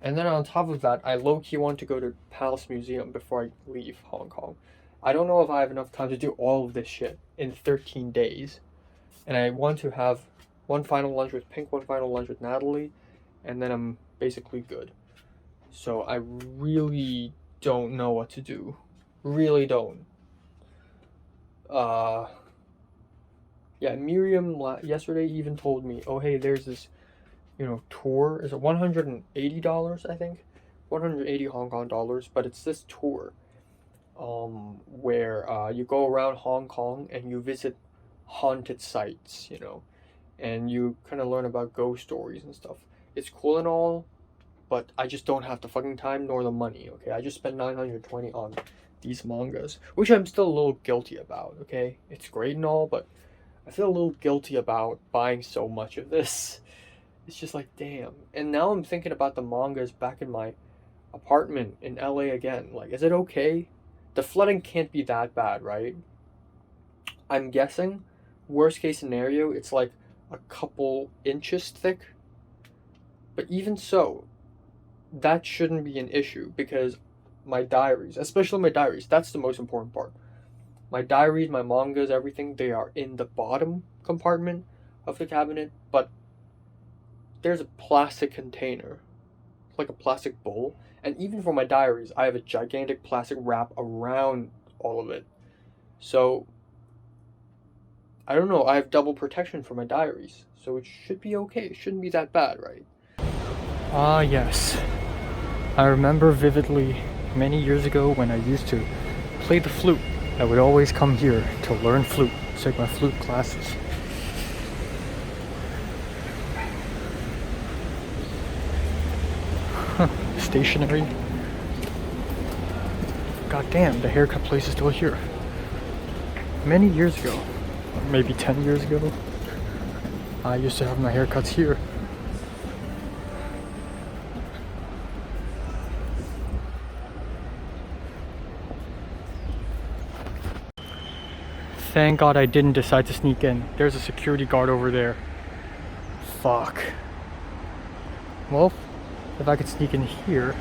And then on top of that, I low-key want to go to Palace Museum before I leave Hong Kong. I don't know if I have enough time to do all of this shit in 13 days. And I want to have one final lunch with Pink, one final lunch with Natalie, and then I'm basically good. So I really don't know what to do. Really don't. Yeah, Miriam yesterday even told me, oh hey, there's this, tour. Is it $180, I think? 180 Hong Kong dollars, but it's this tour where you go around Hong Kong and you visit haunted sites, and you kind of learn about ghost stories and stuff. It's cool and all, but I just don't have the fucking time nor the money, okay? I just spent 920 on these mangas, which I'm still a little guilty about, okay? It's great and all, but I feel a little guilty about buying so much of this. It's just like, damn. And now I'm thinking about the mangas back in my apartment in LA again. Like, is it okay? The flooding can't be that bad, right? I'm guessing, worst case scenario, it's like a couple inches thick. But even so, that shouldn't be an issue because my diaries, especially my diaries, that's the most important part. My diaries, my mangas, everything, they are in the bottom compartment of the cabinet, but there's a plastic container, like a plastic bowl, and even for my diaries, I have a gigantic plastic wrap around all of it. So, I don't know, I have double protection for my diaries, so it should be okay. It shouldn't be that bad, right? Ah, yes. I remember vividly many years ago when I used to play the flute. I would always come here to learn flute, take my flute classes. Stationary. God damn, the haircut place is still here. Many years ago, maybe 10 years ago, I used to have my haircuts here. Thank God I didn't decide to sneak in. There's a security guard over there. Fuck. Well, if I could sneak in here,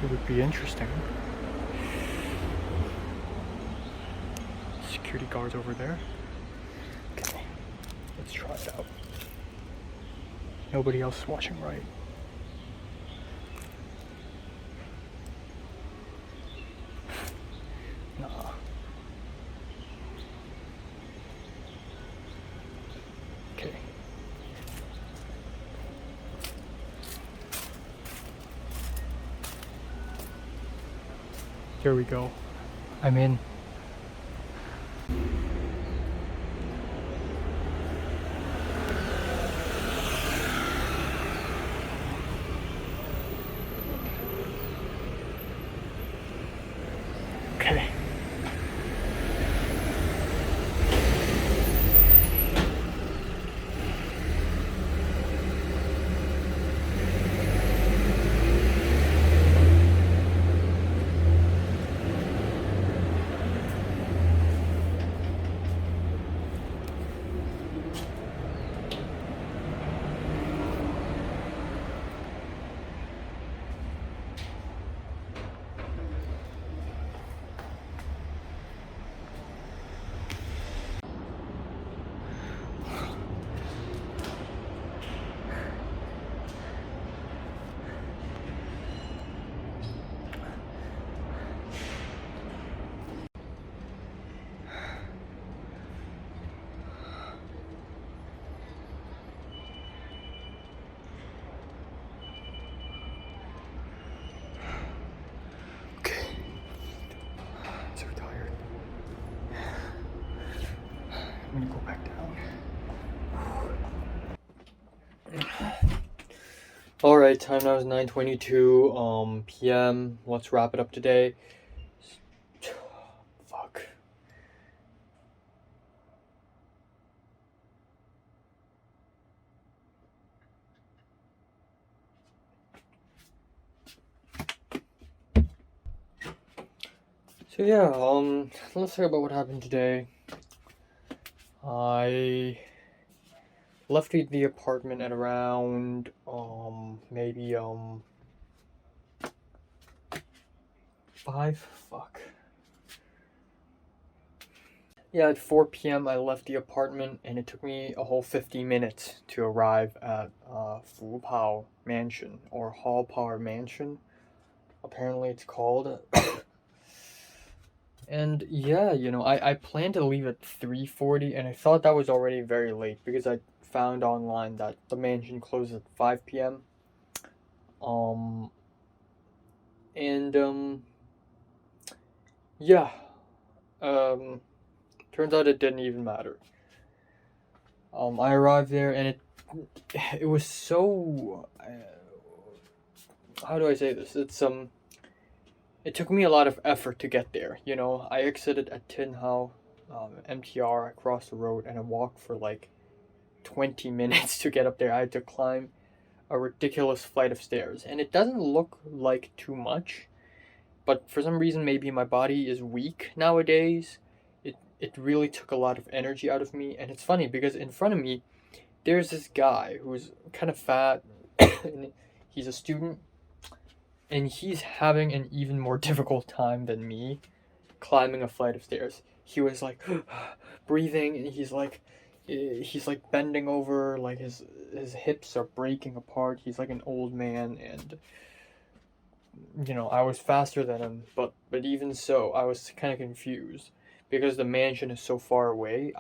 it would be interesting. Security guards over there. Okay, let's try it out. Nobody else is watching, right? Nah. Okay. Here we go. I'm in. Okay. Okay. I'm so tired. I'm gonna go back down. Alright, time now is 9:22 p.m. Let's wrap it up today. Fuck. So yeah, let's talk about what happened today. I left the apartment at around maybe 5. Fuck. Yeah, at 4 p.m. I left the apartment, and it took me a whole 50 minutes to arrive at Fupao Mansion, or Hall Power Mansion, apparently it's called. And yeah, you know, I planned to leave at 3:40, and I thought that was already very late because I found online that the mansion closed at 5 p.m. Yeah, turns out it didn't even matter. I arrived there, and it was so, how do I say this? It took me a lot of effort to get there, you know. I exited at Tin Hau, MTR, I crossed the road, and I walked for like 20 minutes to get up there. I had to climb a ridiculous flight of stairs, and it doesn't look like too much, but for some reason maybe my body is weak nowadays. It really took a lot of energy out of me, and it's funny because in front of me there's this guy who's kind of fat and he's a student, and he's having an even more difficult time than me climbing a flight of stairs. He was like breathing, and he's like bending over, like his hips are breaking apart. He's like an old man, and you know, I was faster than him, but even so, I was kind of confused because the mansion is so far away.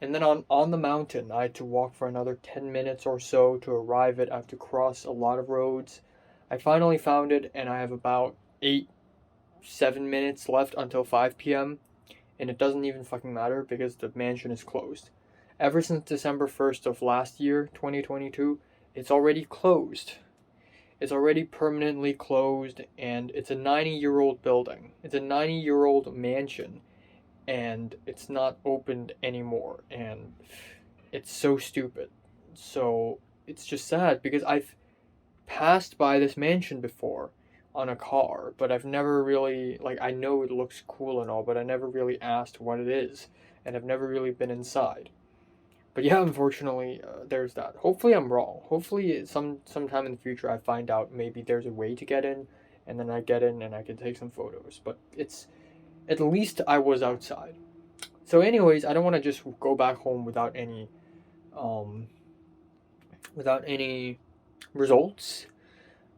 And then on the mountain, I had to walk for another 10 minutes or so to arrive it. I have to cross a lot of roads. I finally found it, and I have about 7 minutes left until 5 p.m. And it doesn't even fucking matter because the mansion is closed. Ever since December 1st of last year, 2022, it's already closed. It's already permanently closed, and it's a 90-year-old building. It's a 90-year-old mansion, and it's not opened anymore, and it's so stupid. So it's just sad because I've passed by this mansion before on a car, but I've never really, like, I know it looks cool and all, but I never really asked what it is, and I've never really been inside. But yeah, unfortunately, there's that. Hopefully, I'm wrong. Hopefully, sometime in the future, I find out maybe there's a way to get in, and then I get in and I can take some photos. But it's at least I was outside. So, anyways, I don't want to just go back home um, without any results.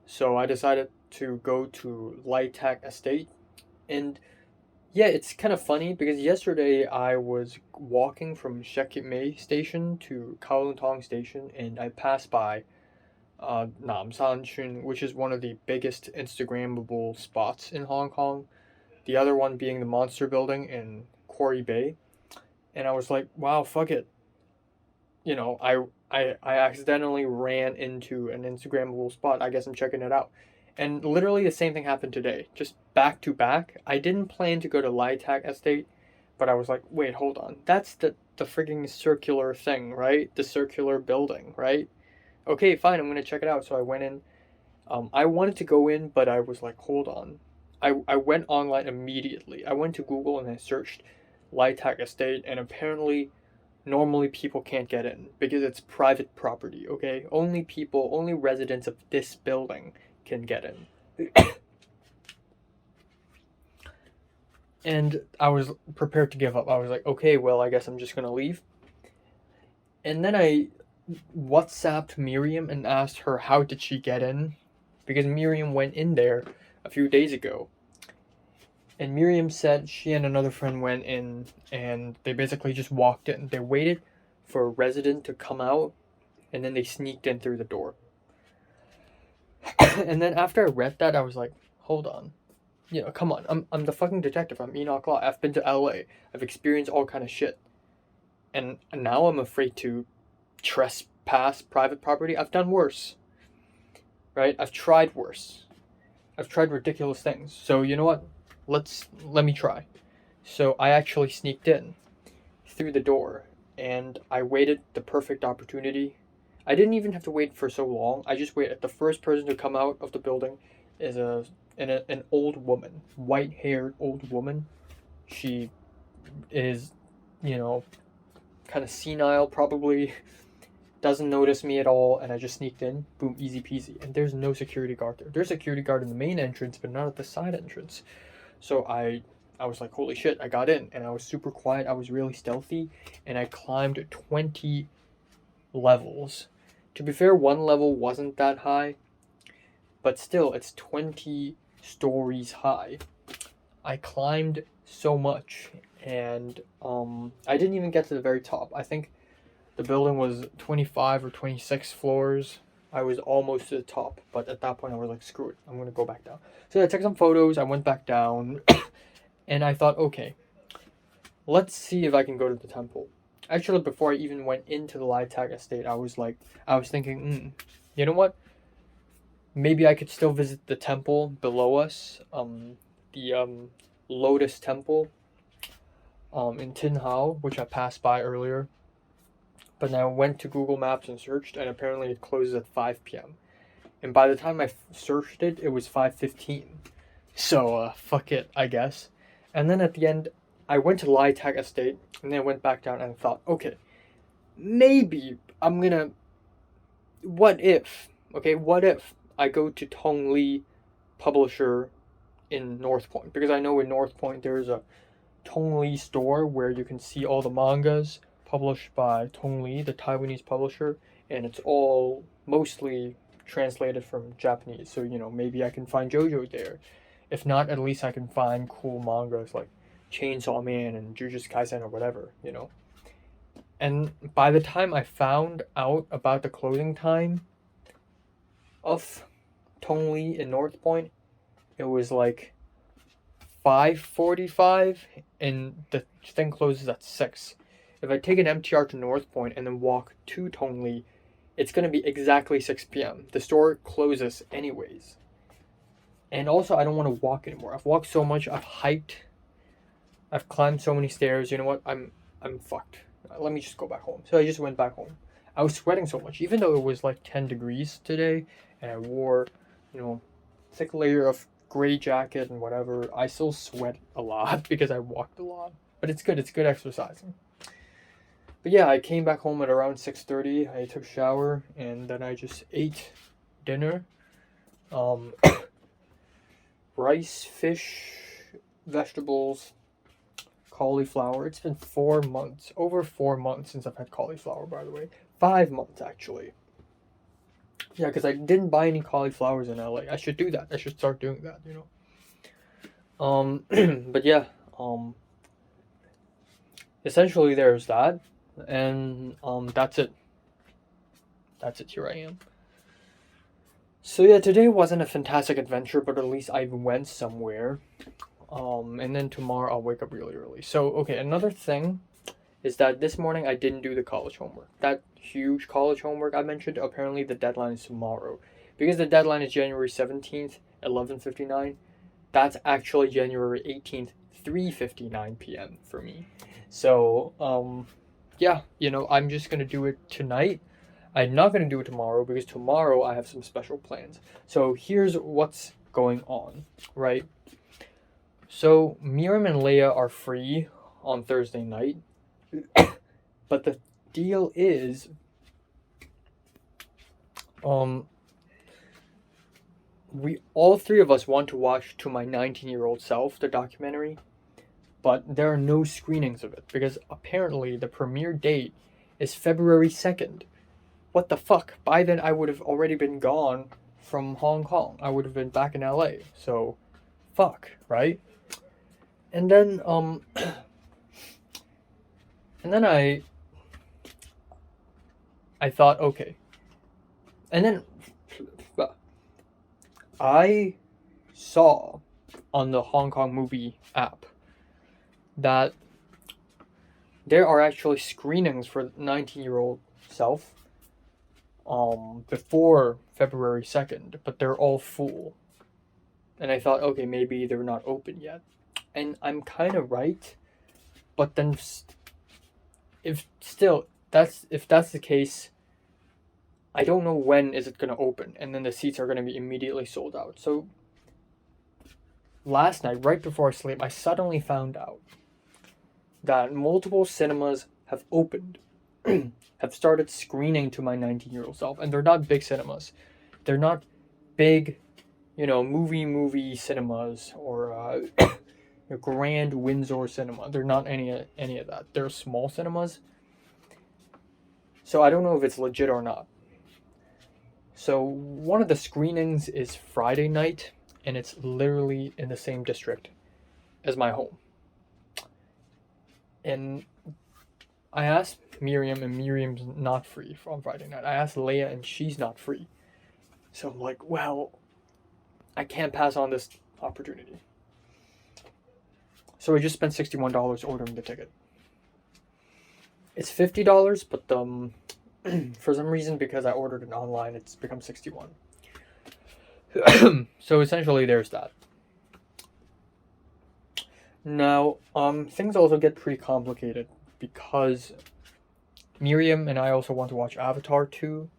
So I decided to go to Litek Estate, and yeah, it's kind of funny because yesterday I was walking from Shekimei Station to Kowloon Tong Station, and I passed by Nam San Chun, which is one of the biggest Instagrammable spots in Hong Kong. The other one being the Monster Building in Quarry Bay. And I was like, wow, fuck it. You know, I accidentally ran into an Instagrammable spot. I guess I'm checking it out. And literally the same thing happened today, just back to back. I didn't plan to go to Lai Tak Estate, but I was like, wait, hold on. That's the freaking circular thing, right? The circular building, right? Okay, fine, I'm gonna check it out. So I went in. I wanted to go in, but I was like, hold on. I went online immediately. I went to Google and I searched Lai Tak Estate, and apparently normally people can't get in because it's private property, okay? Only residents of this building can get in. And I was prepared to give up. I was like, okay, well, I guess I'm just gonna leave. And then I WhatsApped Miriam and asked her how did she get in, because Miriam went in there a few days ago. And Miriam said she and another friend went in and they basically just walked in. They waited for a resident to come out and then they sneaked in through the door. And then after I read that, I was like, hold on. You know, come on. I'm the fucking detective. I'm Enoch Law. I've been to LA. I've experienced all kind of shit. And now I'm afraid to trespass private property. I've done worse. Right? I've tried worse. I've tried ridiculous things. So you know what? Let me try. So I actually sneaked in through the door and I waited the perfect opportunity. I didn't even have to wait for so long. I just waited. The first person to come out of the building is an old woman, white-haired old woman. She is, you know, kind of senile, probably doesn't notice me at all, and I just sneaked in. Boom, easy peasy. And there's no security guard there. There's a security guard in the main entrance, but not at the side entrance. So I was like, holy shit, I got in, and I was super quiet. I was really stealthy, and I climbed 20 levels. To be fair, one level wasn't that high, but still, it's 20 stories high. I climbed so much, and I didn't even get to the very top. I think the building was 25 or 26 floors. I was almost to the top, but at that point I was like, screw it, I'm gonna go back down. So I took some photos, I went back down, and I thought, okay, let's see if I can go to the temple. Actually, before I even went into the Lai Tak Estate, I was thinking, you know what? Maybe I could still visit the temple below us, the Lotus Temple, in Tin Hao, which I passed by earlier. But I went to Google Maps and searched, and apparently it closes at 5 p.m. And by the time I searched it, it was 5:15. So, fuck it, I guess. And then at the end, I went to Lai Tak Estate, and then I went back down and thought, okay, maybe I'm gonna. What if? Okay, what if I go to Tong Li Publisher in North Point? Because I know in North Point there's a Tong Li store where you can see all the mangas published by Tong Li, the Taiwanese publisher, and it's all mostly translated from Japanese. So, you know, maybe I can find JoJo there. If not, at least I can find cool mangas like Chainsaw Man and Jujutsu Kaisen or whatever, you know. And by the time I found out about the closing time of Tong Li in North Point, it was like 5:45 and the thing closes at 6. If I take an MTR to North Point and then walk to Tong Li, it's going to be exactly 6 p.m. The store closes anyways. And also, I don't want to walk anymore. I've walked so much, I've hiked, I've climbed so many stairs. You know what? I'm fucked. Let me just go back home. So I just went back home. I was sweating so much, even though it was like 10 degrees today, and I wore, you know, thick layer of gray jacket and whatever. I still sweat a lot because I walked a lot. But it's good. It's good exercising. But yeah, I came back home at around 6:30. I took a shower and then I just ate dinner. Rice, fish, vegetables, cauliflower. It's been 4 months, over 4 months since I've had cauliflower, by the way. 5 months, actually. Yeah, because I didn't buy any cauliflowers in LA. I should do that. I should start doing that, you know. But yeah, essentially there's that. And that's it. That's it. Here I am. So yeah, today wasn't a fantastic adventure, but at least I went somewhere. And then tomorrow I'll wake up really early. So okay, another thing is that this morning I didn't do the college homework. That huge college homework I mentioned, apparently the deadline is tomorrow. Because the deadline is January 17th, 11:59, that's actually January 18th, 3:59 p.m. for me. So, yeah, I'm just going to do it tonight. I'm not going to do it tomorrow because tomorrow I have some special plans. So, here's what's going on, right? So, Miriam and Leia are free on Thursday night. But the deal is, um, we all three of us want to watch To My 19-Year-Old Self, the documentary, but there are no screenings of it because apparently the premiere date is February 2nd. What the fuck? By then I would have already been gone from Hong Kong. I would have been back in LA. So, fuck, right? And then, and then I thought, okay. And then I saw on the Hong Kong movie app that there are actually screenings for 19-year-old self before February 2nd, but they're all full. And I thought, okay, maybe they're not open yet. And I'm kind of right, but then if that's the case, I don't know when is it going to open, and then the seats are going to be immediately sold out. So last night, right before I sleep, I suddenly found out that multiple cinemas have opened, have started screening To My 19-Year-Old Self, and they're not big cinemas. They're not big, movie cinemas or Grand Windsor Cinema. They're not any of that. They're small cinemas. So I don't know if it's legit or not. So one of the screenings is Friday night, and it's literally in the same district as my home. And I asked Miriam, and Miriam's not free on Friday night. I asked Leia, and she's not free. So I'm like, well, I can't pass on this opportunity. So I just spent $61 ordering the ticket. It's $50, but for some reason, because I ordered it online, it's become 61. So essentially, there's that. Now, things also get pretty complicated because Miriam and I also want to watch Avatar 2.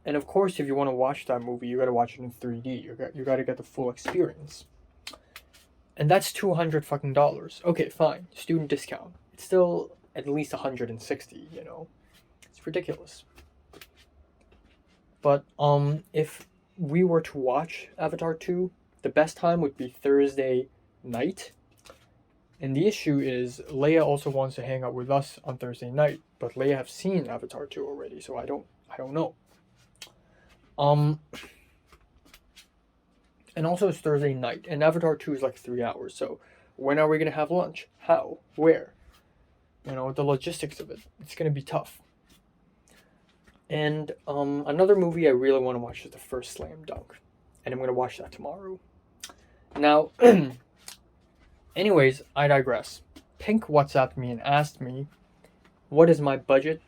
And of course, if you want to watch that movie, you gotta watch it in 3D. You gotta get the full experience. And that's $200 fucking dollars. Okay, fine. Student discount. It's still at least 160, It's ridiculous. But if we were to watch Avatar 2, the best time would be Thursday night. And the issue is Leia also wants to hang out with us on Thursday night, but Leia have seen Avatar 2 already, so I don't know. And also it's Thursday night, and Avatar 2 is like 3 hours, so when are we going to have lunch? How? Where? The logistics of it. It's going to be tough. And another movie I really want to watch is the first Slam Dunk, and I'm going to watch that tomorrow. Now, anyways, I digress. Pink WhatsApped me and asked me, what is my budget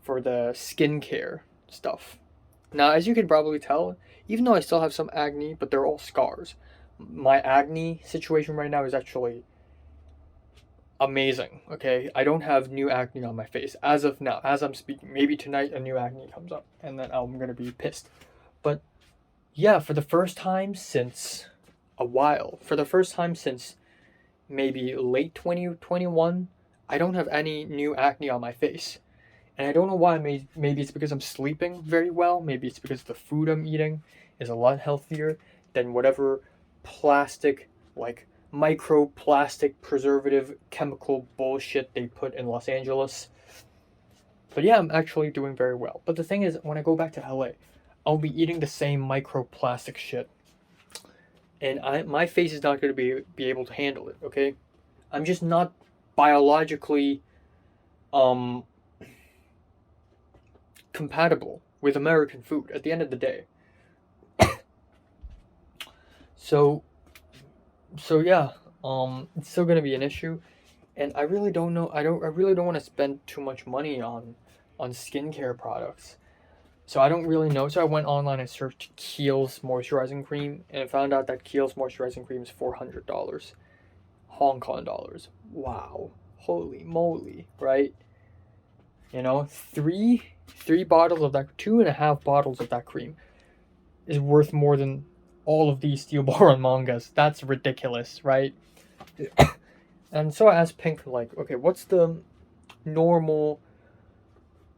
for the skincare stuff? Now, as you can probably tell, even though I still have some acne, but they're all scars, my acne situation right now is actually amazing, okay? I don't have new acne on my face as of now, as I'm speaking. Maybe tonight a new acne comes up, and then I'm gonna be pissed. But yeah, for the first time since a while, for the first time since maybe late 2021, I don't have any new acne on my face. And I don't know why. Maybe it's because I'm sleeping very well. Maybe it's because the food I'm eating is a lot healthier than whatever plastic, like microplastic preservative chemical bullshit they put in Los Angeles. But yeah, I'm actually doing very well. But the thing is, when I go back to LA, I'll be eating the same microplastic shit. And my face is not going to be able to handle it, okay? I'm just not biologically compatible with American food at the end of the day. So yeah, it's still gonna be an issue, and I really don't know. I really don't want to spend too much money on skincare products. So I don't really know. So I went online and searched Kiehl's moisturizing cream, and I found out that Kiehl's moisturizing cream is $400, Hong Kong dollars. Wow, holy moly, right? You know, three bottles of that, 2.5 bottles of that cream is worth more than all of these Steel Ball Run mangas. That's ridiculous, right? And so I asked Pink, like, okay, what's the normal,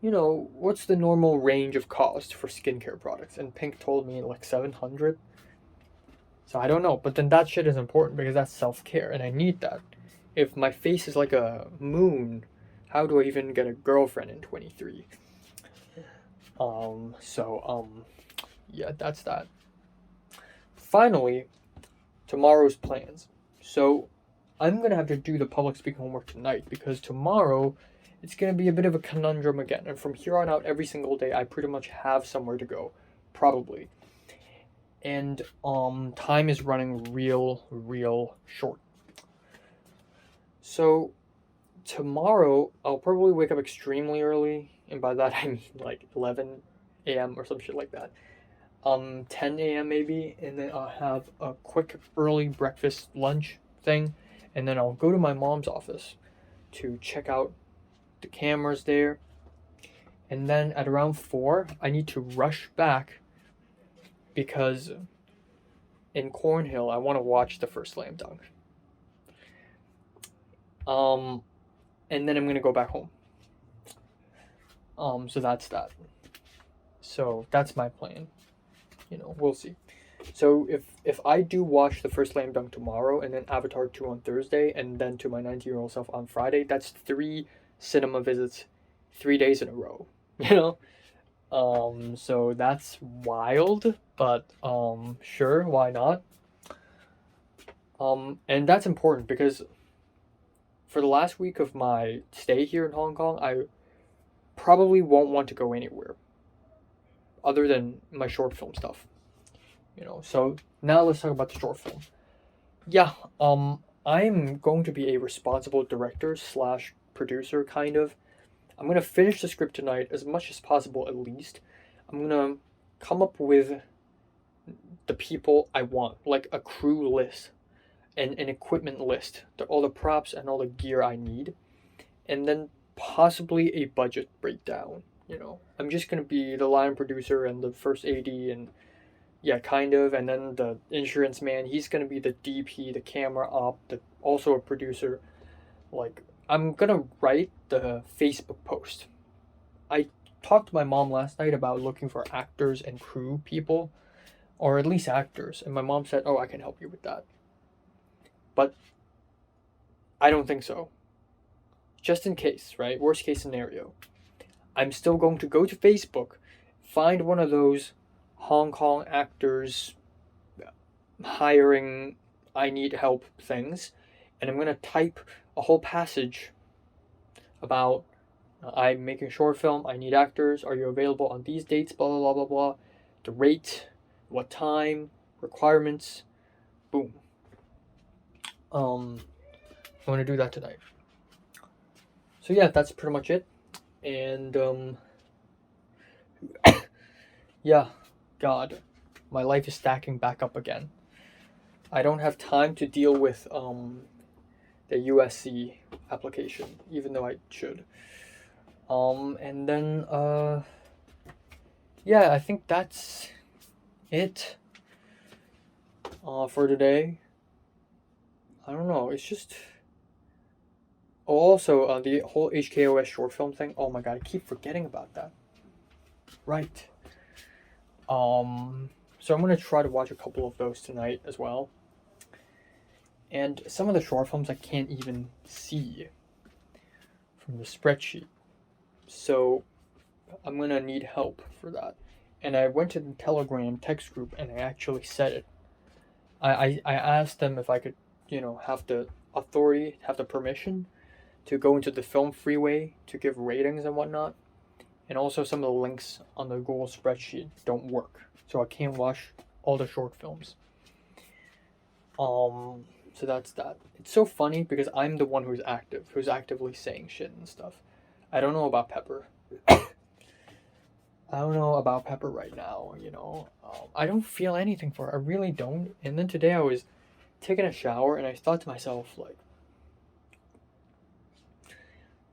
what's the normal range of cost for skincare products? And Pink told me like 700. So I don't know, but then that shit is important because that's self care, and I need that. If my face is like a moon, how do I even get a girlfriend in 23? Yeah, that's that. Finally, tomorrow's plans. So I'm gonna have to do the public speaking homework tonight because tomorrow it's gonna be a bit of a conundrum again. And from here on out, every single day, I pretty much have somewhere to go, probably. And time is running real short. So tomorrow I'll probably wake up extremely early, and by that I mean like 11 a.m. or some shit like that. 10 a.m. maybe, and then I'll have a quick early breakfast lunch thing, and then I'll go to my mom's office to check out the cameras there. And then at around 4, I need to rush back because in Cornhill I want to watch the first slam dunk. And then I'm gonna go back home. So that's that. So that's my plan. We'll see. So if I do watch the first slam dunk tomorrow and then Avatar 2 on Thursday and then to my 19-year-old self on Friday, that's 3 cinema visits 3 days in a row. So that's wild, but sure, why not? And that's important because for the last week of my stay here in Hong Kong, I probably won't want to go anywhere other than my short film stuff. So now let's talk about the short film. Yeah, I'm going to be a responsible director slash producer, kind of. I'm gonna finish the script tonight as much as possible, at least. I'm gonna come up with the people I want, like a crew list and an equipment list, all the props and all the gear I need, and then possibly a budget breakdown. I'm just gonna be the line producer and the first AD and yeah, kind of, and then the insurance man. He's gonna be the DP, the camera op, also a producer. Like I'm gonna write the Facebook post. I talked to my mom last night about looking for actors and crew people, or at least actors, and my mom said, "Oh, I can help you with that." But I don't think so. Just in case, right? Worst case scenario. I'm still going to go to Facebook, find one of those Hong Kong actors hiring I need help things, and I'm going to type a whole passage about I'm making a short film, I need actors, are you available on these dates, blah, blah, blah, blah, blah, the rate, what time, requirements, boom. I'm going to do that tonight. So yeah, that's pretty much it. And yeah, God, my life is stacking back up again. I don't have time to deal with the USC application, even though I should. And then yeah, I think that's it for today. I don't know. It's just. Oh, also the whole HKOS short film thing. Oh my god, I keep forgetting about that. Right. So I'm gonna try to watch a couple of those tonight as well. And some of the short films I can't even see from the spreadsheet. So I'm gonna need help for that. And I went to the Telegram text group and I actually said it. I asked them if I could, have the authority, have the permission to go into the film freeway to give ratings and whatnot. And also some of the links on the Google spreadsheet don't work. So I can't watch all the short films. So that's that. It's so funny because I'm the one who's actively saying shit and stuff. I don't know about Pepper. I don't know about Pepper right now, you know. I don't feel anything for her. I really don't. And then today I was taking a shower and I thought to myself, like,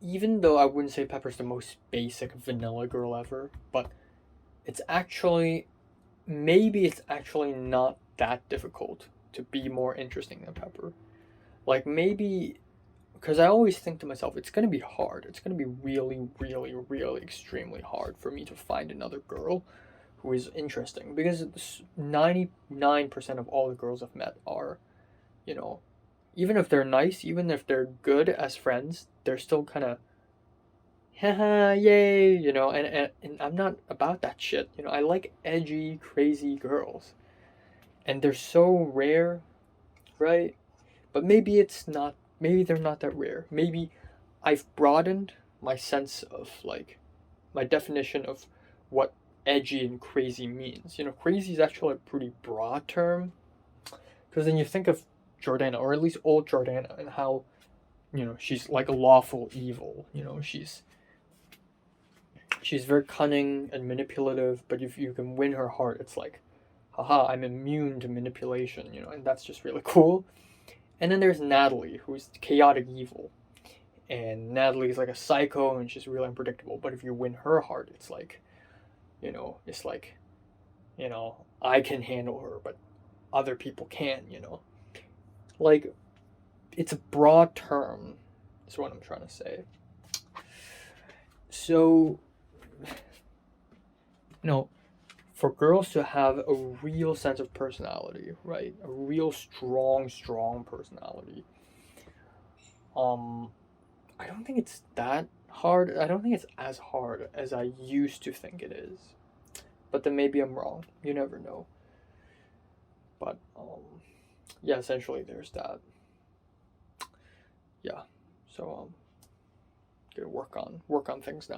even though I wouldn't say Pepper's the most basic vanilla girl ever, but it's actually, maybe it's actually not that difficult to be more interesting than Pepper. Like, maybe, because I always think to myself, it's going to be hard. It's going to be really, really, really extremely hard for me to find another girl who is interesting. Because 99% of all the girls I've met are, you know, even if they're nice, even if they're good as friends, they're still kind of, haha, yay, you know, and I'm not about that shit. You know, I like edgy, crazy girls. And they're so rare, right? But maybe it's not, maybe they're not that rare. Maybe I've broadened my sense of, like, my definition of what edgy and crazy means. You know, crazy is actually a pretty broad term. Because then you think of Jordana, or at least old Jordana, and how, you know, she's like a lawful evil. You know, she's very cunning and manipulative, but if you can win her heart, it's like, haha, I'm immune to manipulation, you know, and that's just really cool. And then there's Natalie, who's chaotic evil. And Natalie's like a psycho and she's really unpredictable, but if you win her heart, it's like, you know, it's like, you know, I can handle her, but other people can, you know. Like, it's a broad term, is what I'm trying to say. So, you know, for girls to have a real sense of personality, right? A real strong personality. I don't think it's that hard. I don't think it's as hard as I used to think it is. But then maybe I'm wrong. You never know. But yeah, essentially there's that. Yeah. So gonna work on things now.